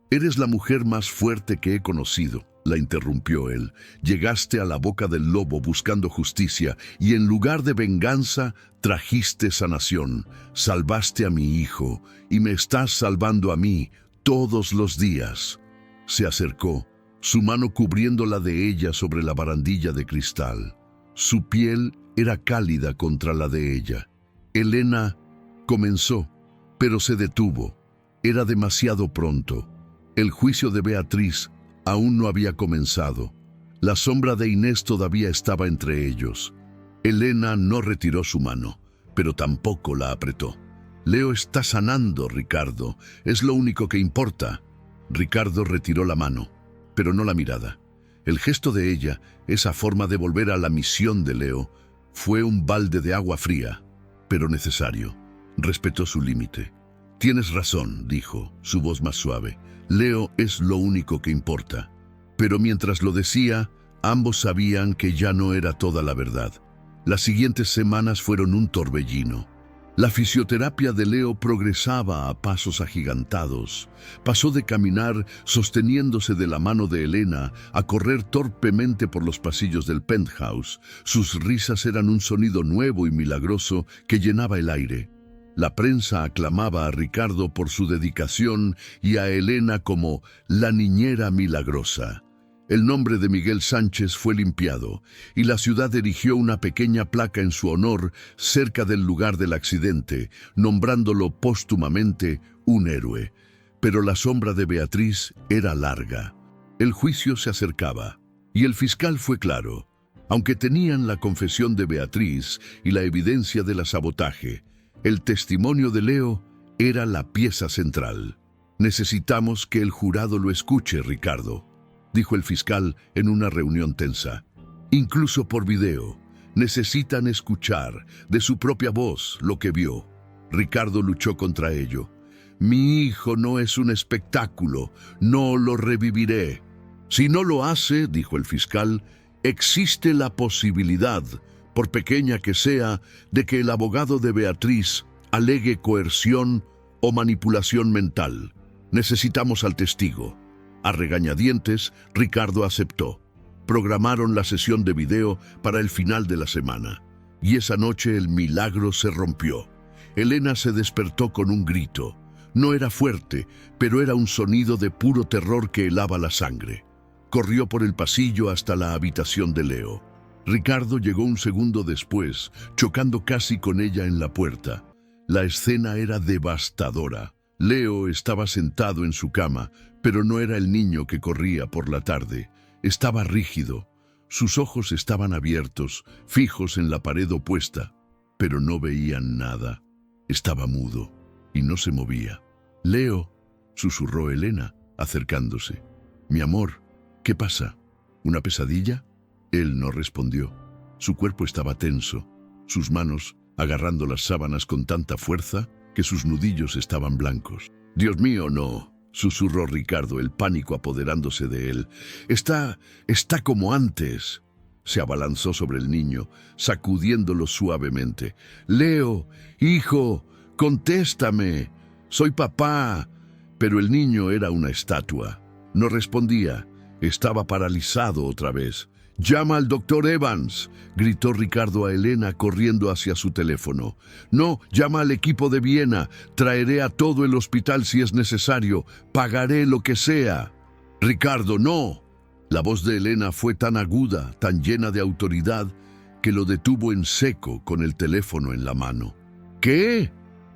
Eres la mujer más fuerte que he conocido, la interrumpió él. Llegaste a la boca del lobo buscando justicia y en lugar de venganza trajiste sanación. Salvaste a mi hijo y me estás salvando a mí todos los días. Se acercó, su mano cubriendo la de ella sobre la barandilla de cristal. Su piel era cálida contra la de ella. Elena comenzó, pero se detuvo. Era demasiado pronto. El juicio de Beatriz aún no había comenzado. La sombra de Inés todavía estaba entre ellos. Elena no retiró su mano, pero tampoco la apretó. Leo está sanando, Ricardo. Es lo único que importa. Ricardo retiró la mano, pero no la mirada. El gesto de ella, esa forma de volver a la misión de Leo, fue un balde de agua fría, pero necesario. Respetó su límite. Tienes razón, dijo, su voz más suave. Leo es lo único que importa. Pero mientras lo decía, ambos sabían que ya no era toda la verdad. Las siguientes semanas fueron un torbellino. La fisioterapia de Leo progresaba a pasos agigantados. Pasó de caminar sosteniéndose de la mano de Elena a correr torpemente por los pasillos del penthouse. Sus risas eran un sonido nuevo y milagroso que llenaba el aire. La prensa aclamaba a Ricardo por su dedicación y a Elena como la niñera milagrosa. El nombre de Miguel Sánchez fue limpiado y la ciudad erigió una pequeña placa en su honor cerca del lugar del accidente, nombrándolo póstumamente un héroe. Pero la sombra de Beatriz era larga. El juicio se acercaba y el fiscal fue claro. Aunque tenían la confesión de Beatriz y la evidencia del sabotaje, el testimonio de Leo era la pieza central. Necesitamos que el jurado lo escuche, Ricardo, dijo el fiscal en una reunión tensa. Incluso por video, necesitan escuchar de su propia voz lo que vio. Ricardo luchó contra ello. Mi hijo no es un espectáculo, no lo reviviré. Si no lo hace, dijo el fiscal, existe la posibilidad, por pequeña que sea, de que el abogado de Beatriz alegue coerción o manipulación mental. Necesitamos al testigo. A regañadientes, Ricardo aceptó. Programaron la sesión de video para el final de la semana. Y esa noche el milagro se rompió. Elena se despertó con un grito. No era fuerte, pero era un sonido de puro terror que helaba la sangre. Corrió por el pasillo hasta la habitación de Leo. Ricardo llegó un segundo después, chocando casi con ella en la puerta. La escena era devastadora. Leo estaba sentado en su cama, pero no era el niño que corría por la tarde. Estaba rígido. Sus ojos estaban abiertos, fijos en la pared opuesta, pero no veían nada. Estaba mudo y no se movía. Leo, susurró Elena, acercándose. Mi amor, ¿qué pasa? ¿Una pesadilla? Él no respondió. Su cuerpo estaba tenso, sus manos agarrando las sábanas con tanta fuerza que sus nudillos estaban blancos. Dios mío, no, susurró Ricardo, el pánico apoderándose de él. Está como antes. Se abalanzó sobre el niño, sacudiéndolo suavemente. Leo, hijo, contéstame. Soy papá. Pero el niño era una estatua. No respondía. Estaba paralizado otra vez. «Llama al doctor Evans», gritó Ricardo a Elena corriendo hacia su teléfono. «No, llama al equipo de Viena. Traeré a todo el hospital si es necesario. Pagaré lo que sea». «Ricardo, no». La voz de Elena fue tan aguda, tan llena de autoridad, que lo detuvo en seco con el teléfono en la mano. ¿Qué?,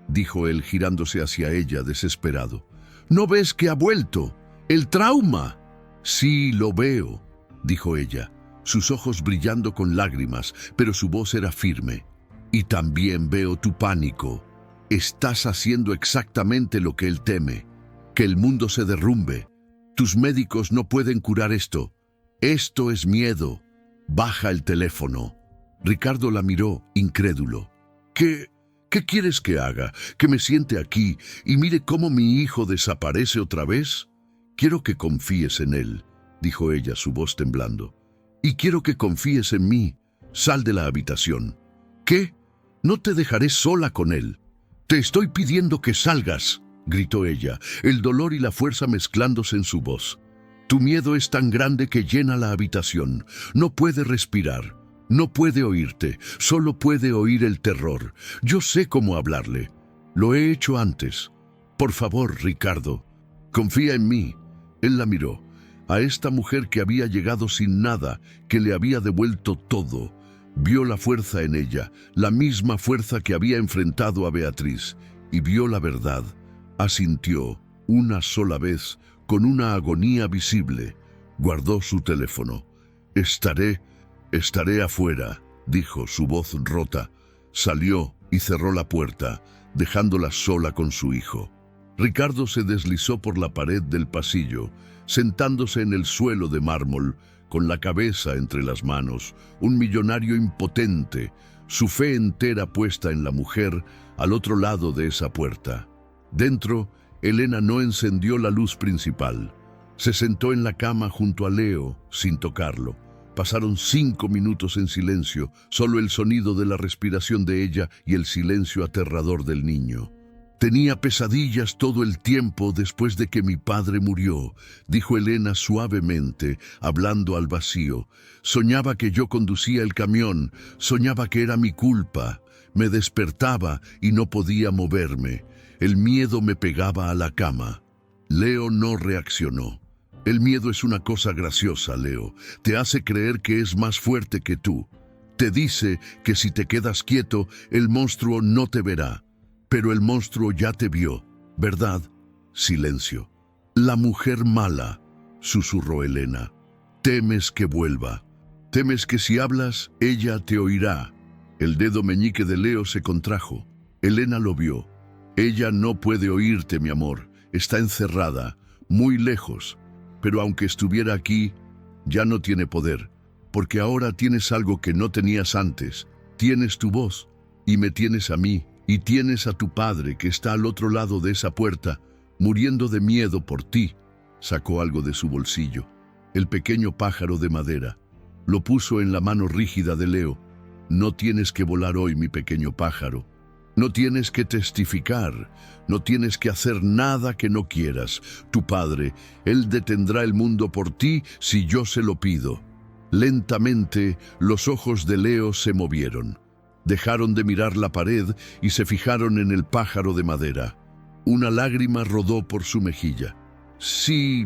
dijo él girándose hacia ella desesperado. ¿No ves que ha vuelto? ¡El trauma! Sí, lo veo, dijo ella, sus ojos brillando con lágrimas, pero su voz era firme. Y también veo tu pánico. Estás haciendo exactamente lo que él teme, que el mundo se derrumbe. Tus médicos no pueden curar esto. Esto es miedo. Baja el teléfono. Ricardo la miró, incrédulo. ¿Qué quieres que haga? ¿Que me siente aquí y mire cómo mi hijo desaparece otra vez? Quiero que confíes en él, dijo ella, su voz temblando. Y quiero que confíes en mí. Sal de la habitación. ¿Qué? No te dejaré sola con él. Te estoy pidiendo que salgas, gritó ella, el dolor y la fuerza mezclándose en su voz. Tu miedo es tan grande que llena la habitación. No puede respirar. No puede oírte. Solo puede oír el terror. Yo sé cómo hablarle. Lo he hecho antes. Por favor, Ricardo, confía en mí. Él la miró. A esta mujer que había llegado sin nada, que le había devuelto todo. Vio la fuerza en ella, la misma fuerza que había enfrentado a Beatriz, y vio la verdad. Asintió, una sola vez, con una agonía visible. Guardó su teléfono. Estaré afuera, dijo, su voz rota. Salió y cerró la puerta, dejándola sola con su hijo. Ricardo se deslizó por la pared del pasillo, sentándose en el suelo de mármol, con la cabeza entre las manos, un millonario impotente, su fe entera puesta en la mujer al otro lado de esa puerta. Dentro, Elena no encendió la luz principal. Se sentó en la cama junto a Leo, sin tocarlo. Pasaron 5 minutos en silencio, solo el sonido de la respiración de ella y el silencio aterrador del niño. Tenía pesadillas todo el tiempo después de que mi padre murió, dijo Elena suavemente, hablando al vacío. Soñaba que yo conducía el camión, soñaba que era mi culpa. Me despertaba y no podía moverme. El miedo me pegaba a la cama. Leo no reaccionó. El miedo es una cosa graciosa, Leo. Te hace creer que es más fuerte que tú. Te dice que si te quedas quieto, el monstruo no te verá. Pero el monstruo ya te vio, ¿verdad? Silencio. La mujer mala, susurró Elena. Temes que vuelva. Temes que si hablas, ella te oirá. El dedo meñique de Leo se contrajo. Elena lo vio. Ella no puede oírte, mi amor. Está encerrada, muy lejos. Pero aunque estuviera aquí, ya no tiene poder. Porque ahora tienes algo que no tenías antes. Tienes tu voz y me tienes a mí. Y tienes a tu padre que está al otro lado de esa puerta, muriendo de miedo por ti. Sacó algo de su bolsillo, el pequeño pájaro de madera. Lo puso en la mano rígida de Leo. No tienes que volar hoy, mi pequeño pájaro. No tienes que testificar, no tienes que hacer nada que no quieras. Tu padre, él detendrá el mundo por ti si yo se lo pido. Lentamente, los ojos de Leo se movieron. Dejaron de mirar la pared y se fijaron en el pájaro de madera. Una lágrima rodó por su mejilla. Si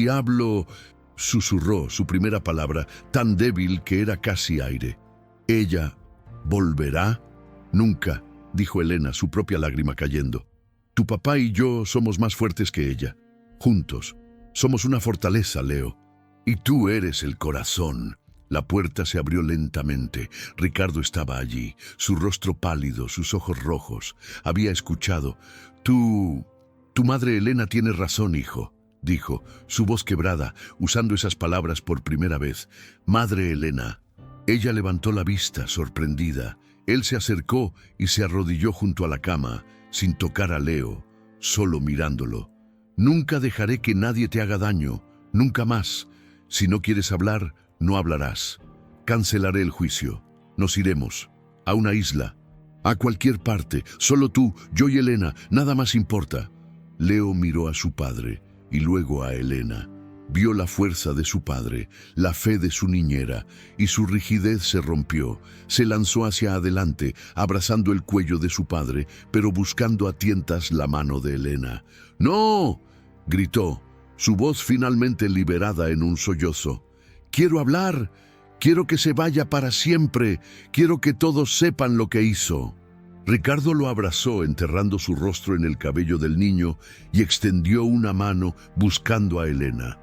hablo, susurró su primera palabra, tan débil que era casi aire. ¿Ella volverá? Nunca, dijo Elena, su propia lágrima cayendo. Tu papá y yo somos más fuertes que ella. Juntos. Somos una fortaleza, Leo. Y tú eres el corazón. La puerta se abrió lentamente. Ricardo estaba allí, su rostro pálido, sus ojos rojos. Había escuchado. Tu madre Elena tiene razón, hijo, dijo, su voz quebrada, usando esas palabras por primera vez. Madre Elena. Ella levantó la vista, sorprendida. Él se acercó y se arrodilló junto a la cama, sin tocar a Leo, solo mirándolo. Nunca dejaré que nadie te haga daño, nunca más. Si no quieres hablar, no hablarás. Cancelaré el juicio. Nos iremos. A una isla. A cualquier parte. Solo tú, yo y Elena. Nada más importa. Leo miró a su padre y luego a Elena. Vio la fuerza de su padre, la fe de su niñera, y su rigidez se rompió. Se lanzó hacia adelante, abrazando el cuello de su padre, pero buscando a tientas la mano de Elena. ¡No!, gritó, su voz finalmente liberada en un sollozo. Quiero hablar, Quiero que se vaya para siempre. Quiero que todos sepan lo que hizo. Ricardo lo abrazó, enterrando su rostro en el cabello del niño, y extendió una mano buscando a Elena.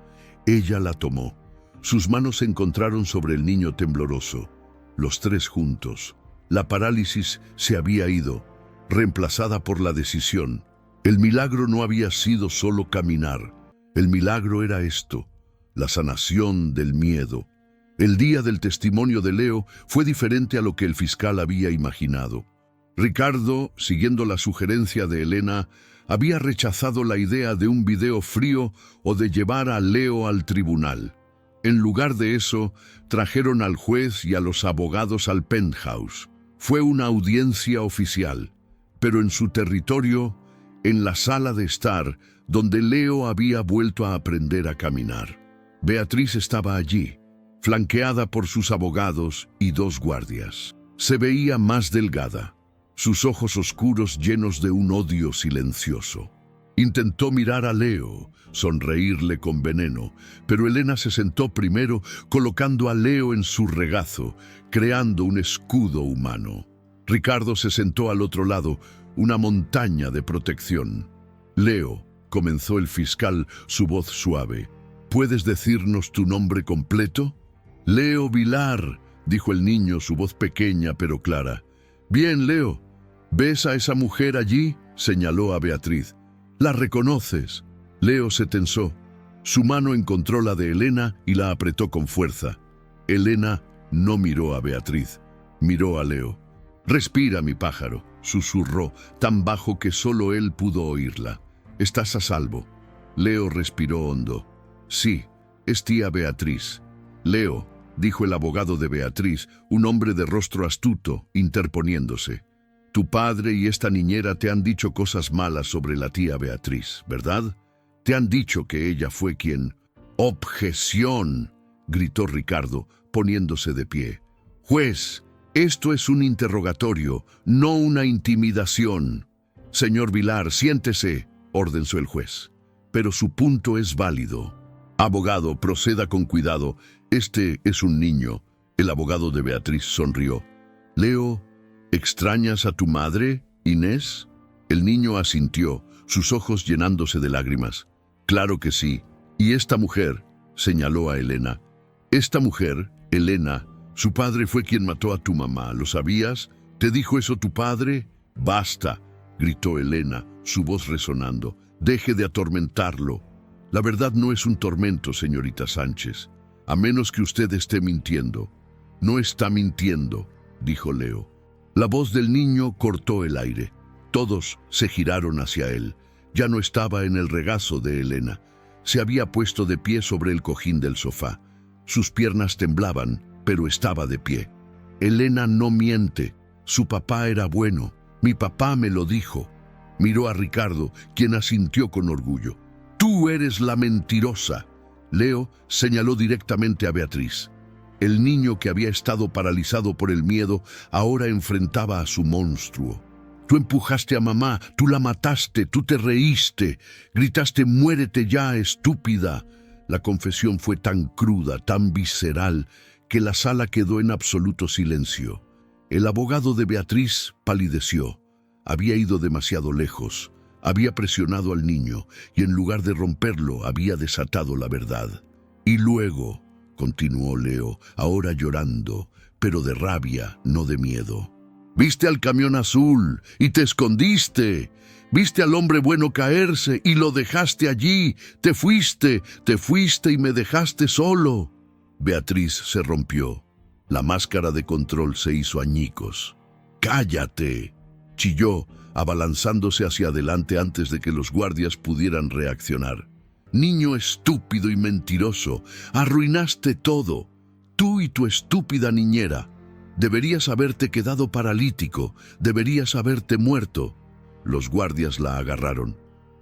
Ella la tomó. Sus manos se encontraron sobre el niño tembloroso. Los tres juntos. La parálisis se había ido, reemplazada por la decisión. El milagro no había sido solo caminar. El milagro era esto, la sanación del miedo. El día del testimonio de Leo fue diferente a lo que el fiscal había imaginado. Ricardo, siguiendo la sugerencia de Elena, había rechazado la idea de un video frío o de llevar a Leo al tribunal. En lugar de eso, trajeron al juez y a los abogados al penthouse. Fue una audiencia oficial, pero en su territorio, en la sala de estar, donde Leo había vuelto a aprender a caminar. Beatriz estaba allí, flanqueada por sus abogados y dos guardias. Se veía más delgada, sus ojos oscuros llenos de un odio silencioso. Intentó mirar a Leo, sonreírle con veneno, pero Elena se sentó primero, colocando a Leo en su regazo, creando un escudo humano. Ricardo se sentó al otro lado, una montaña de protección. Leo, comenzó el fiscal, su voz suave. ¿Puedes decirnos tu nombre completo? Leo Vilar, dijo el niño, su voz pequeña pero clara. Bien, Leo. ¿Ves a esa mujer allí? Señaló a Beatriz. ¿La reconoces? Leo se tensó. Su mano encontró la de Elena y la apretó con fuerza. Elena no miró a Beatriz, miró a Leo. Respira, mi pájaro, susurró, tan bajo que solo él pudo oírla. Estás a salvo. Leo respiró hondo. Sí, es tía Beatriz. Leo, dijo el abogado de Beatriz, un hombre de rostro astuto, interponiéndose. Tu padre y esta niñera te han dicho cosas malas sobre la tía Beatriz, ¿verdad? Te han dicho que ella fue quien... ¡Objeción!, gritó Ricardo, poniéndose de pie. Juez, esto es un interrogatorio, no una intimidación. Señor Vilar, siéntese, ordenó el juez. Pero su punto es válido. Abogado, proceda con cuidado. Este es un niño. El abogado de Beatriz sonrió. Leo, ¿extrañas a tu madre, Inés? El niño asintió, sus ojos llenándose de lágrimas. Claro que sí. Y esta mujer, señaló a Elena. Esta mujer, Elena, su padre fue quien mató a tu mamá, ¿lo sabías? ¿Te dijo eso tu padre? Basta, gritó Elena, su voz resonando. Deje de atormentarlo. La verdad no es un tormento, señorita Sánchez, a menos que usted esté mintiendo. No está mintiendo, dijo Leo. La voz del niño cortó el aire. Todos se giraron hacia él. Ya no estaba en el regazo de Elena. Se había puesto de pie sobre el cojín del sofá. Sus piernas temblaban, pero estaba de pie. Elena no miente. Su papá era bueno. Mi papá me lo dijo. Miró a Ricardo, quien asintió con orgullo. Tú eres la mentirosa. Leo señaló directamente a Beatriz. El niño que había estado paralizado por el miedo ahora enfrentaba a su monstruo. Tú empujaste a mamá, tú la mataste, tú te reíste, gritaste muérete ya, estúpida. La confesión fue tan cruda, tan visceral, que la sala quedó en absoluto silencio. El abogado de Beatriz palideció. Había ido demasiado lejos, había presionado al niño y en lugar de romperlo había desatado la verdad. Y luego, continuó Leo, ahora llorando, pero de rabia, no de miedo. Viste al camión azul y te escondiste. Viste al hombre bueno caerse y lo dejaste allí. Te fuiste y me dejaste solo. Beatriz se rompió. La máscara de control se hizo añicos. ¡Cállate!, chilló, abalanzándose hacia adelante antes de que los guardias pudieran reaccionar. Niño estúpido y mentiroso, arruinaste todo. Tú y tu estúpida niñera. Deberías haberte quedado paralítico, deberías haberte muerto. Los guardias la agarraron,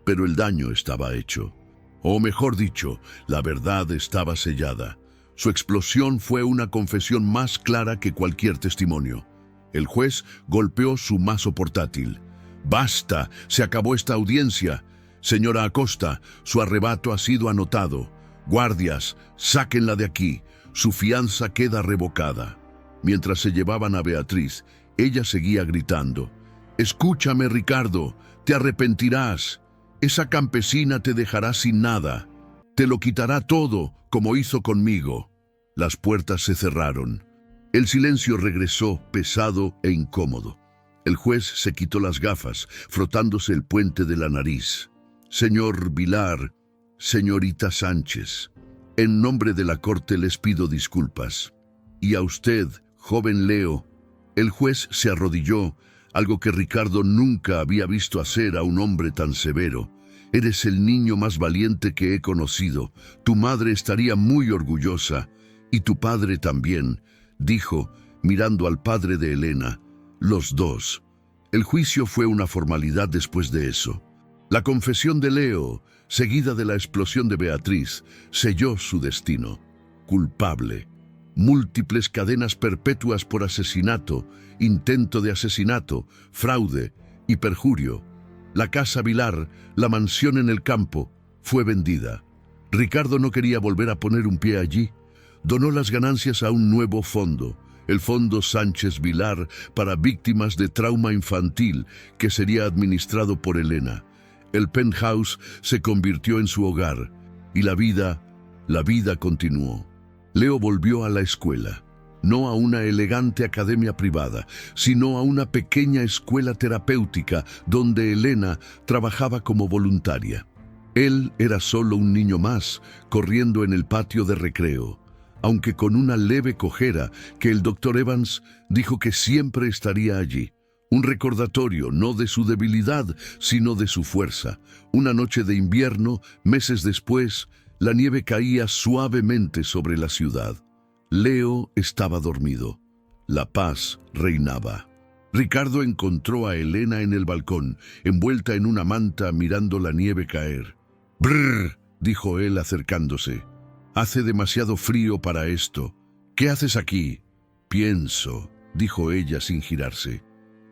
pero el daño estaba hecho. O mejor dicho, la verdad estaba sellada. Su explosión fue una confesión más clara que cualquier testimonio. El juez golpeó su mazo portátil. ¡Basta! Se acabó esta audiencia. Señora Acosta, su arrebato ha sido anotado. Guardias, sáquenla de aquí. su fianza queda revocada. Mientras se llevaban a Beatriz, ella seguía gritando: «Escúchame, Ricardo, te arrepentirás. Esa campesina te dejará sin nada. Te lo quitará todo, como hizo conmigo». Las puertas se cerraron. El silencio regresó, pesado e incómodo. El juez se quitó las gafas, frotándose el puente de la nariz. «Señor Vilar, señorita Sánchez, en nombre de la corte les pido disculpas. Y a usted, joven Leo». El juez se arrodilló, algo que Ricardo nunca había visto hacer a un hombre tan severo. «Eres el niño más valiente que he conocido. Tu madre estaría muy orgullosa. Y tu padre también», dijo, mirando al padre de Elena. «Los dos». El juicio fue una formalidad después de eso. La confesión de Leo, seguida de la explosión de Beatriz, selló su destino. Culpable. Múltiples cadenas perpetuas por asesinato, intento de asesinato, fraude y perjurio. La casa Vilar, la mansión en el campo, fue vendida. Ricardo no quería volver a poner un pie allí. Donó las ganancias a un nuevo fondo, el Fondo Sánchez Vilar para víctimas de trauma infantil, que sería administrado por Elena. El penthouse se convirtió en su hogar y la vida continuó. Leo volvió a la escuela, no a una elegante academia privada, sino a una pequeña escuela terapéutica donde Elena trabajaba como voluntaria. Él era solo un niño más, corriendo en el patio de recreo, aunque con una leve cojera que el doctor Evans dijo que siempre estaría allí. Un recordatorio no de su debilidad, sino de su fuerza. Una noche de invierno, meses después, la nieve caía suavemente sobre la ciudad. Leo estaba dormido. La paz reinaba. Ricardo encontró a Elena en el balcón, envuelta en una manta mirando la nieve caer. «Brrr», dijo él acercándose. «Hace demasiado frío para esto. ¿Qué haces aquí?» «Pienso», dijo ella sin girarse,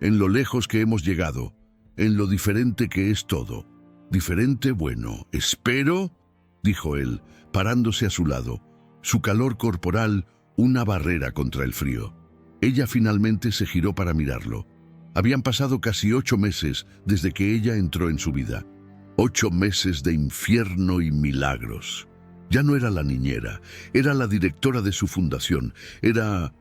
«en lo lejos que hemos llegado, en lo diferente que es todo». «Diferente, bueno, espero», dijo él, parándose a su lado, su calor corporal una barrera contra el frío. Ella finalmente se giró para mirarlo. Habían pasado casi 8 meses desde que ella entró en su vida. 8 meses de infierno y milagros. Ya no era la niñera, era la directora de su fundación, era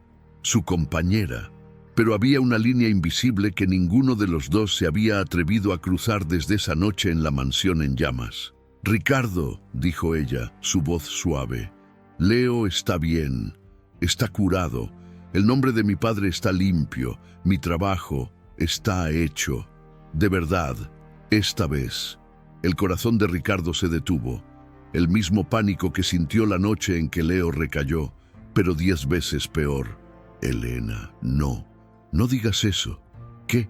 su compañera. Pero había una línea invisible que ninguno de los dos se había atrevido a cruzar desde esa noche en la mansión en llamas. «Ricardo», dijo ella, su voz suave, «Leo está bien, está curado, el nombre de mi padre está limpio, mi trabajo está hecho. De verdad, esta vez». El corazón de Ricardo se detuvo, el mismo pánico que sintió la noche en que Leo recayó, pero 10 veces peor. «Elena, no digas eso. ¿Qué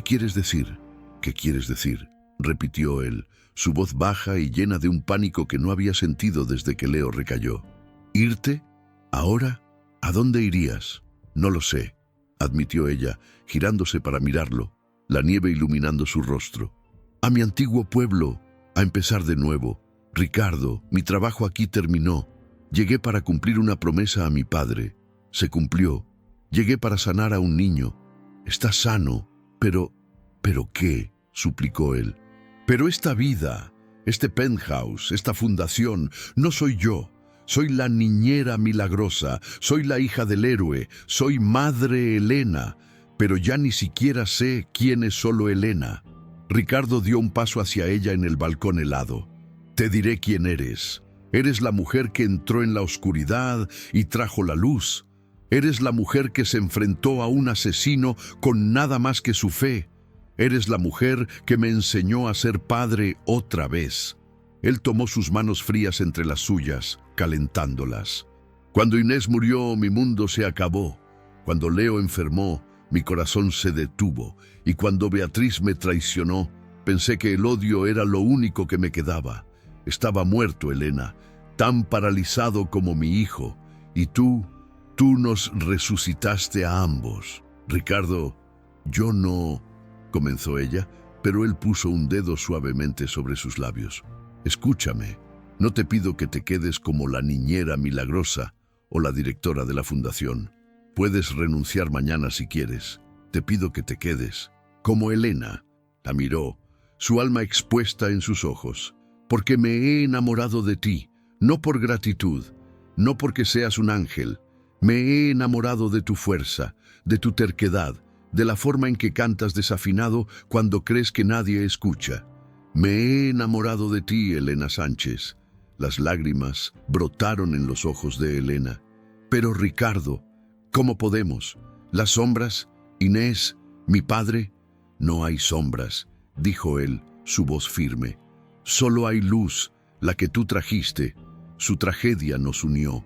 quieres decir?» «¿Qué quieres decir?», repitió él, su voz baja y llena de un pánico que no había sentido desde que Leo recayó. «¿Irte? ¿Ahora? ¿A dónde irías?» «No lo sé», admitió ella, girándose para mirarlo, la nieve iluminando su rostro. «A mi antiguo pueblo, a empezar de nuevo. Ricardo, mi trabajo aquí terminó. Llegué para cumplir una promesa a mi padre. Se cumplió. Llegué para sanar a un niño. Está sano, pero ¿qué?», suplicó él. «Pero esta vida, este penthouse, esta fundación, no soy yo. Soy la niñera milagrosa, soy la hija del héroe, soy madre Elena, pero ya ni siquiera sé quién es solo Elena». Ricardo dio un paso hacia ella en el balcón helado. «Te diré quién eres. Eres la mujer que entró en la oscuridad y trajo la luz. Eres la mujer que se enfrentó a un asesino con nada más que su fe. Eres la mujer que me enseñó a ser padre otra vez». Él tomó sus manos frías entre las suyas, calentándolas. «Cuando Inés murió, mi mundo se acabó. Cuando Leo enfermó, mi corazón se detuvo. Y cuando Beatriz me traicionó, pensé que el odio era lo único que me quedaba. Estaba muerto, Elena, tan paralizado como mi hijo. Y tú nos resucitaste a ambos. Ricardo, yo no», comenzó ella, pero él puso un dedo suavemente sobre sus labios. «Escúchame, no te pido que te quedes como la niñera milagrosa o la directora de la fundación. Puedes renunciar mañana si quieres. Te pido que te quedes. Como Elena. La miró, su alma expuesta en sus ojos. Porque me he enamorado de ti, no por gratitud, no porque seas un ángel. Me he enamorado de tu fuerza, de tu terquedad, de la forma en que cantas desafinado cuando crees que nadie escucha. Me he enamorado de ti, Elena Sánchez. Las lágrimas brotaron en los ojos de Elena. Pero Ricardo, ¿cómo podemos? ¿Las sombras? Inés, mi padre. No hay sombras, dijo él, su voz firme. Solo hay luz, la que tú trajiste. Su tragedia nos unió,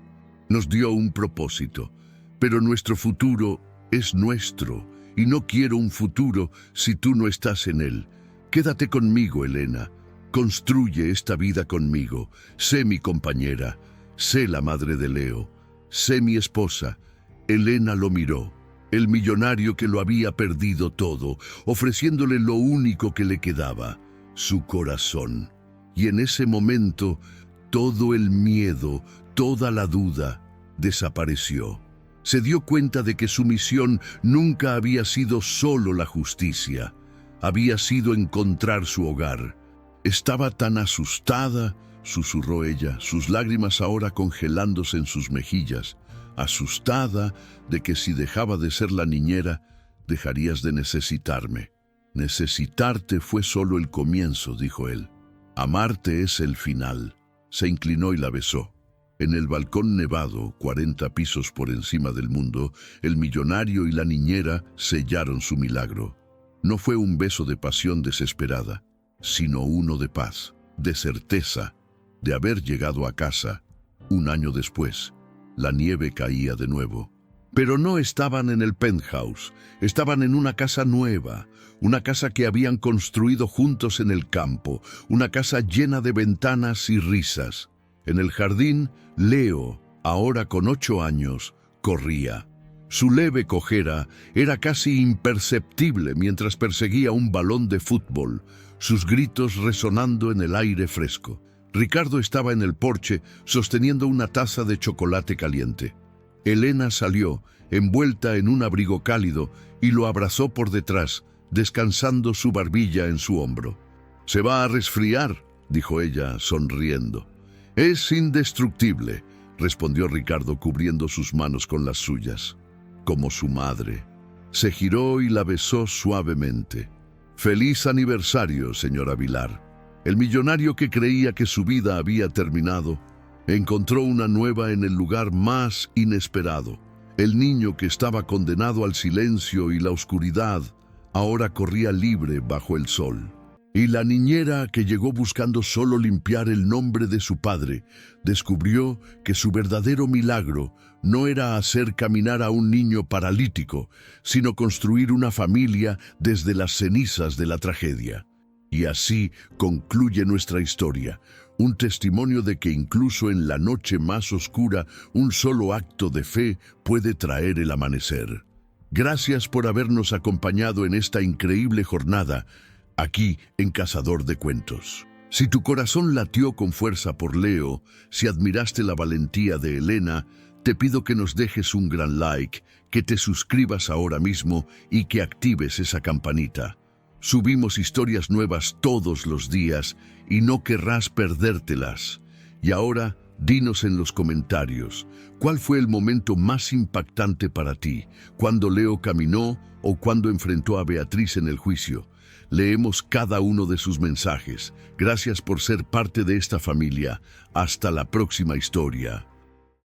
nos dio un propósito. Pero nuestro futuro es nuestro, y no quiero un futuro si tú no estás en él. Quédate conmigo, Elena. Construye esta vida conmigo. Sé mi compañera. Sé la madre de Leo. Sé mi esposa. Elena lo miró. El millonario que lo había perdido todo, ofreciéndole lo único que le quedaba, su corazón. Y en ese momento, todo el miedo, toda la duda, desapareció. Se dio cuenta de que su misión nunca había sido solo la justicia. Había sido encontrar su hogar. Estaba tan asustada, susurró ella, sus lágrimas ahora congelándose en sus mejillas, asustada de que si dejaba de ser la niñera, dejarías de necesitarme. Necesitarte fue solo el comienzo, dijo él. Amarte es el final. Se inclinó y la besó. En el balcón nevado, 40 pisos por encima del mundo, el millonario y la niñera sellaron su milagro. No fue un beso de pasión desesperada, sino uno de paz, de certeza, de haber llegado a casa. Un año después, la nieve caía de nuevo. Pero no estaban en el penthouse, estaban en una casa nueva, una casa que habían construido juntos en el campo, una casa llena de ventanas y risas. En el jardín, Leo, ahora con 8 años, corría. Su leve cojera era casi imperceptible mientras perseguía un balón de fútbol, sus gritos resonando en el aire fresco. Ricardo estaba en el porche sosteniendo una taza de chocolate caliente. Elena salió, envuelta en un abrigo cálido, y lo abrazó por detrás, descansando su barbilla en su hombro. «Se va a resfriar», dijo ella, sonriendo. «Es indestructible», respondió Ricardo cubriendo sus manos con las suyas. Como su madre. Se giró y la besó suavemente. «Feliz aniversario, señora Vilar». El millonario que creía que su vida había terminado, encontró una nueva en el lugar más inesperado. El niño que estaba condenado al silencio y la oscuridad, ahora corría libre bajo el sol. Y la niñera que llegó buscando solo limpiar el nombre de su padre, descubrió que su verdadero milagro no era hacer caminar a un niño paralítico, sino construir una familia desde las cenizas de la tragedia. Y así concluye nuestra historia, un testimonio de que incluso en la noche más oscura, un solo acto de fe puede traer el amanecer. Gracias por habernos acompañado en esta increíble jornada, aquí en Cazador de Cuentos. Si tu corazón latió con fuerza por Leo, si admiraste la valentía de Elena, te pido que nos dejes un gran like, que te suscribas ahora mismo y que actives esa campanita. Subimos historias nuevas todos los días y no querrás perdértelas. Y ahora, dinos en los comentarios, ¿cuál fue el momento más impactante para ti? ¿Cuándo Leo caminó o cuándo enfrentó a Beatriz en el juicio? Leemos cada uno de sus mensajes. Gracias por ser parte de esta familia. Hasta la próxima historia.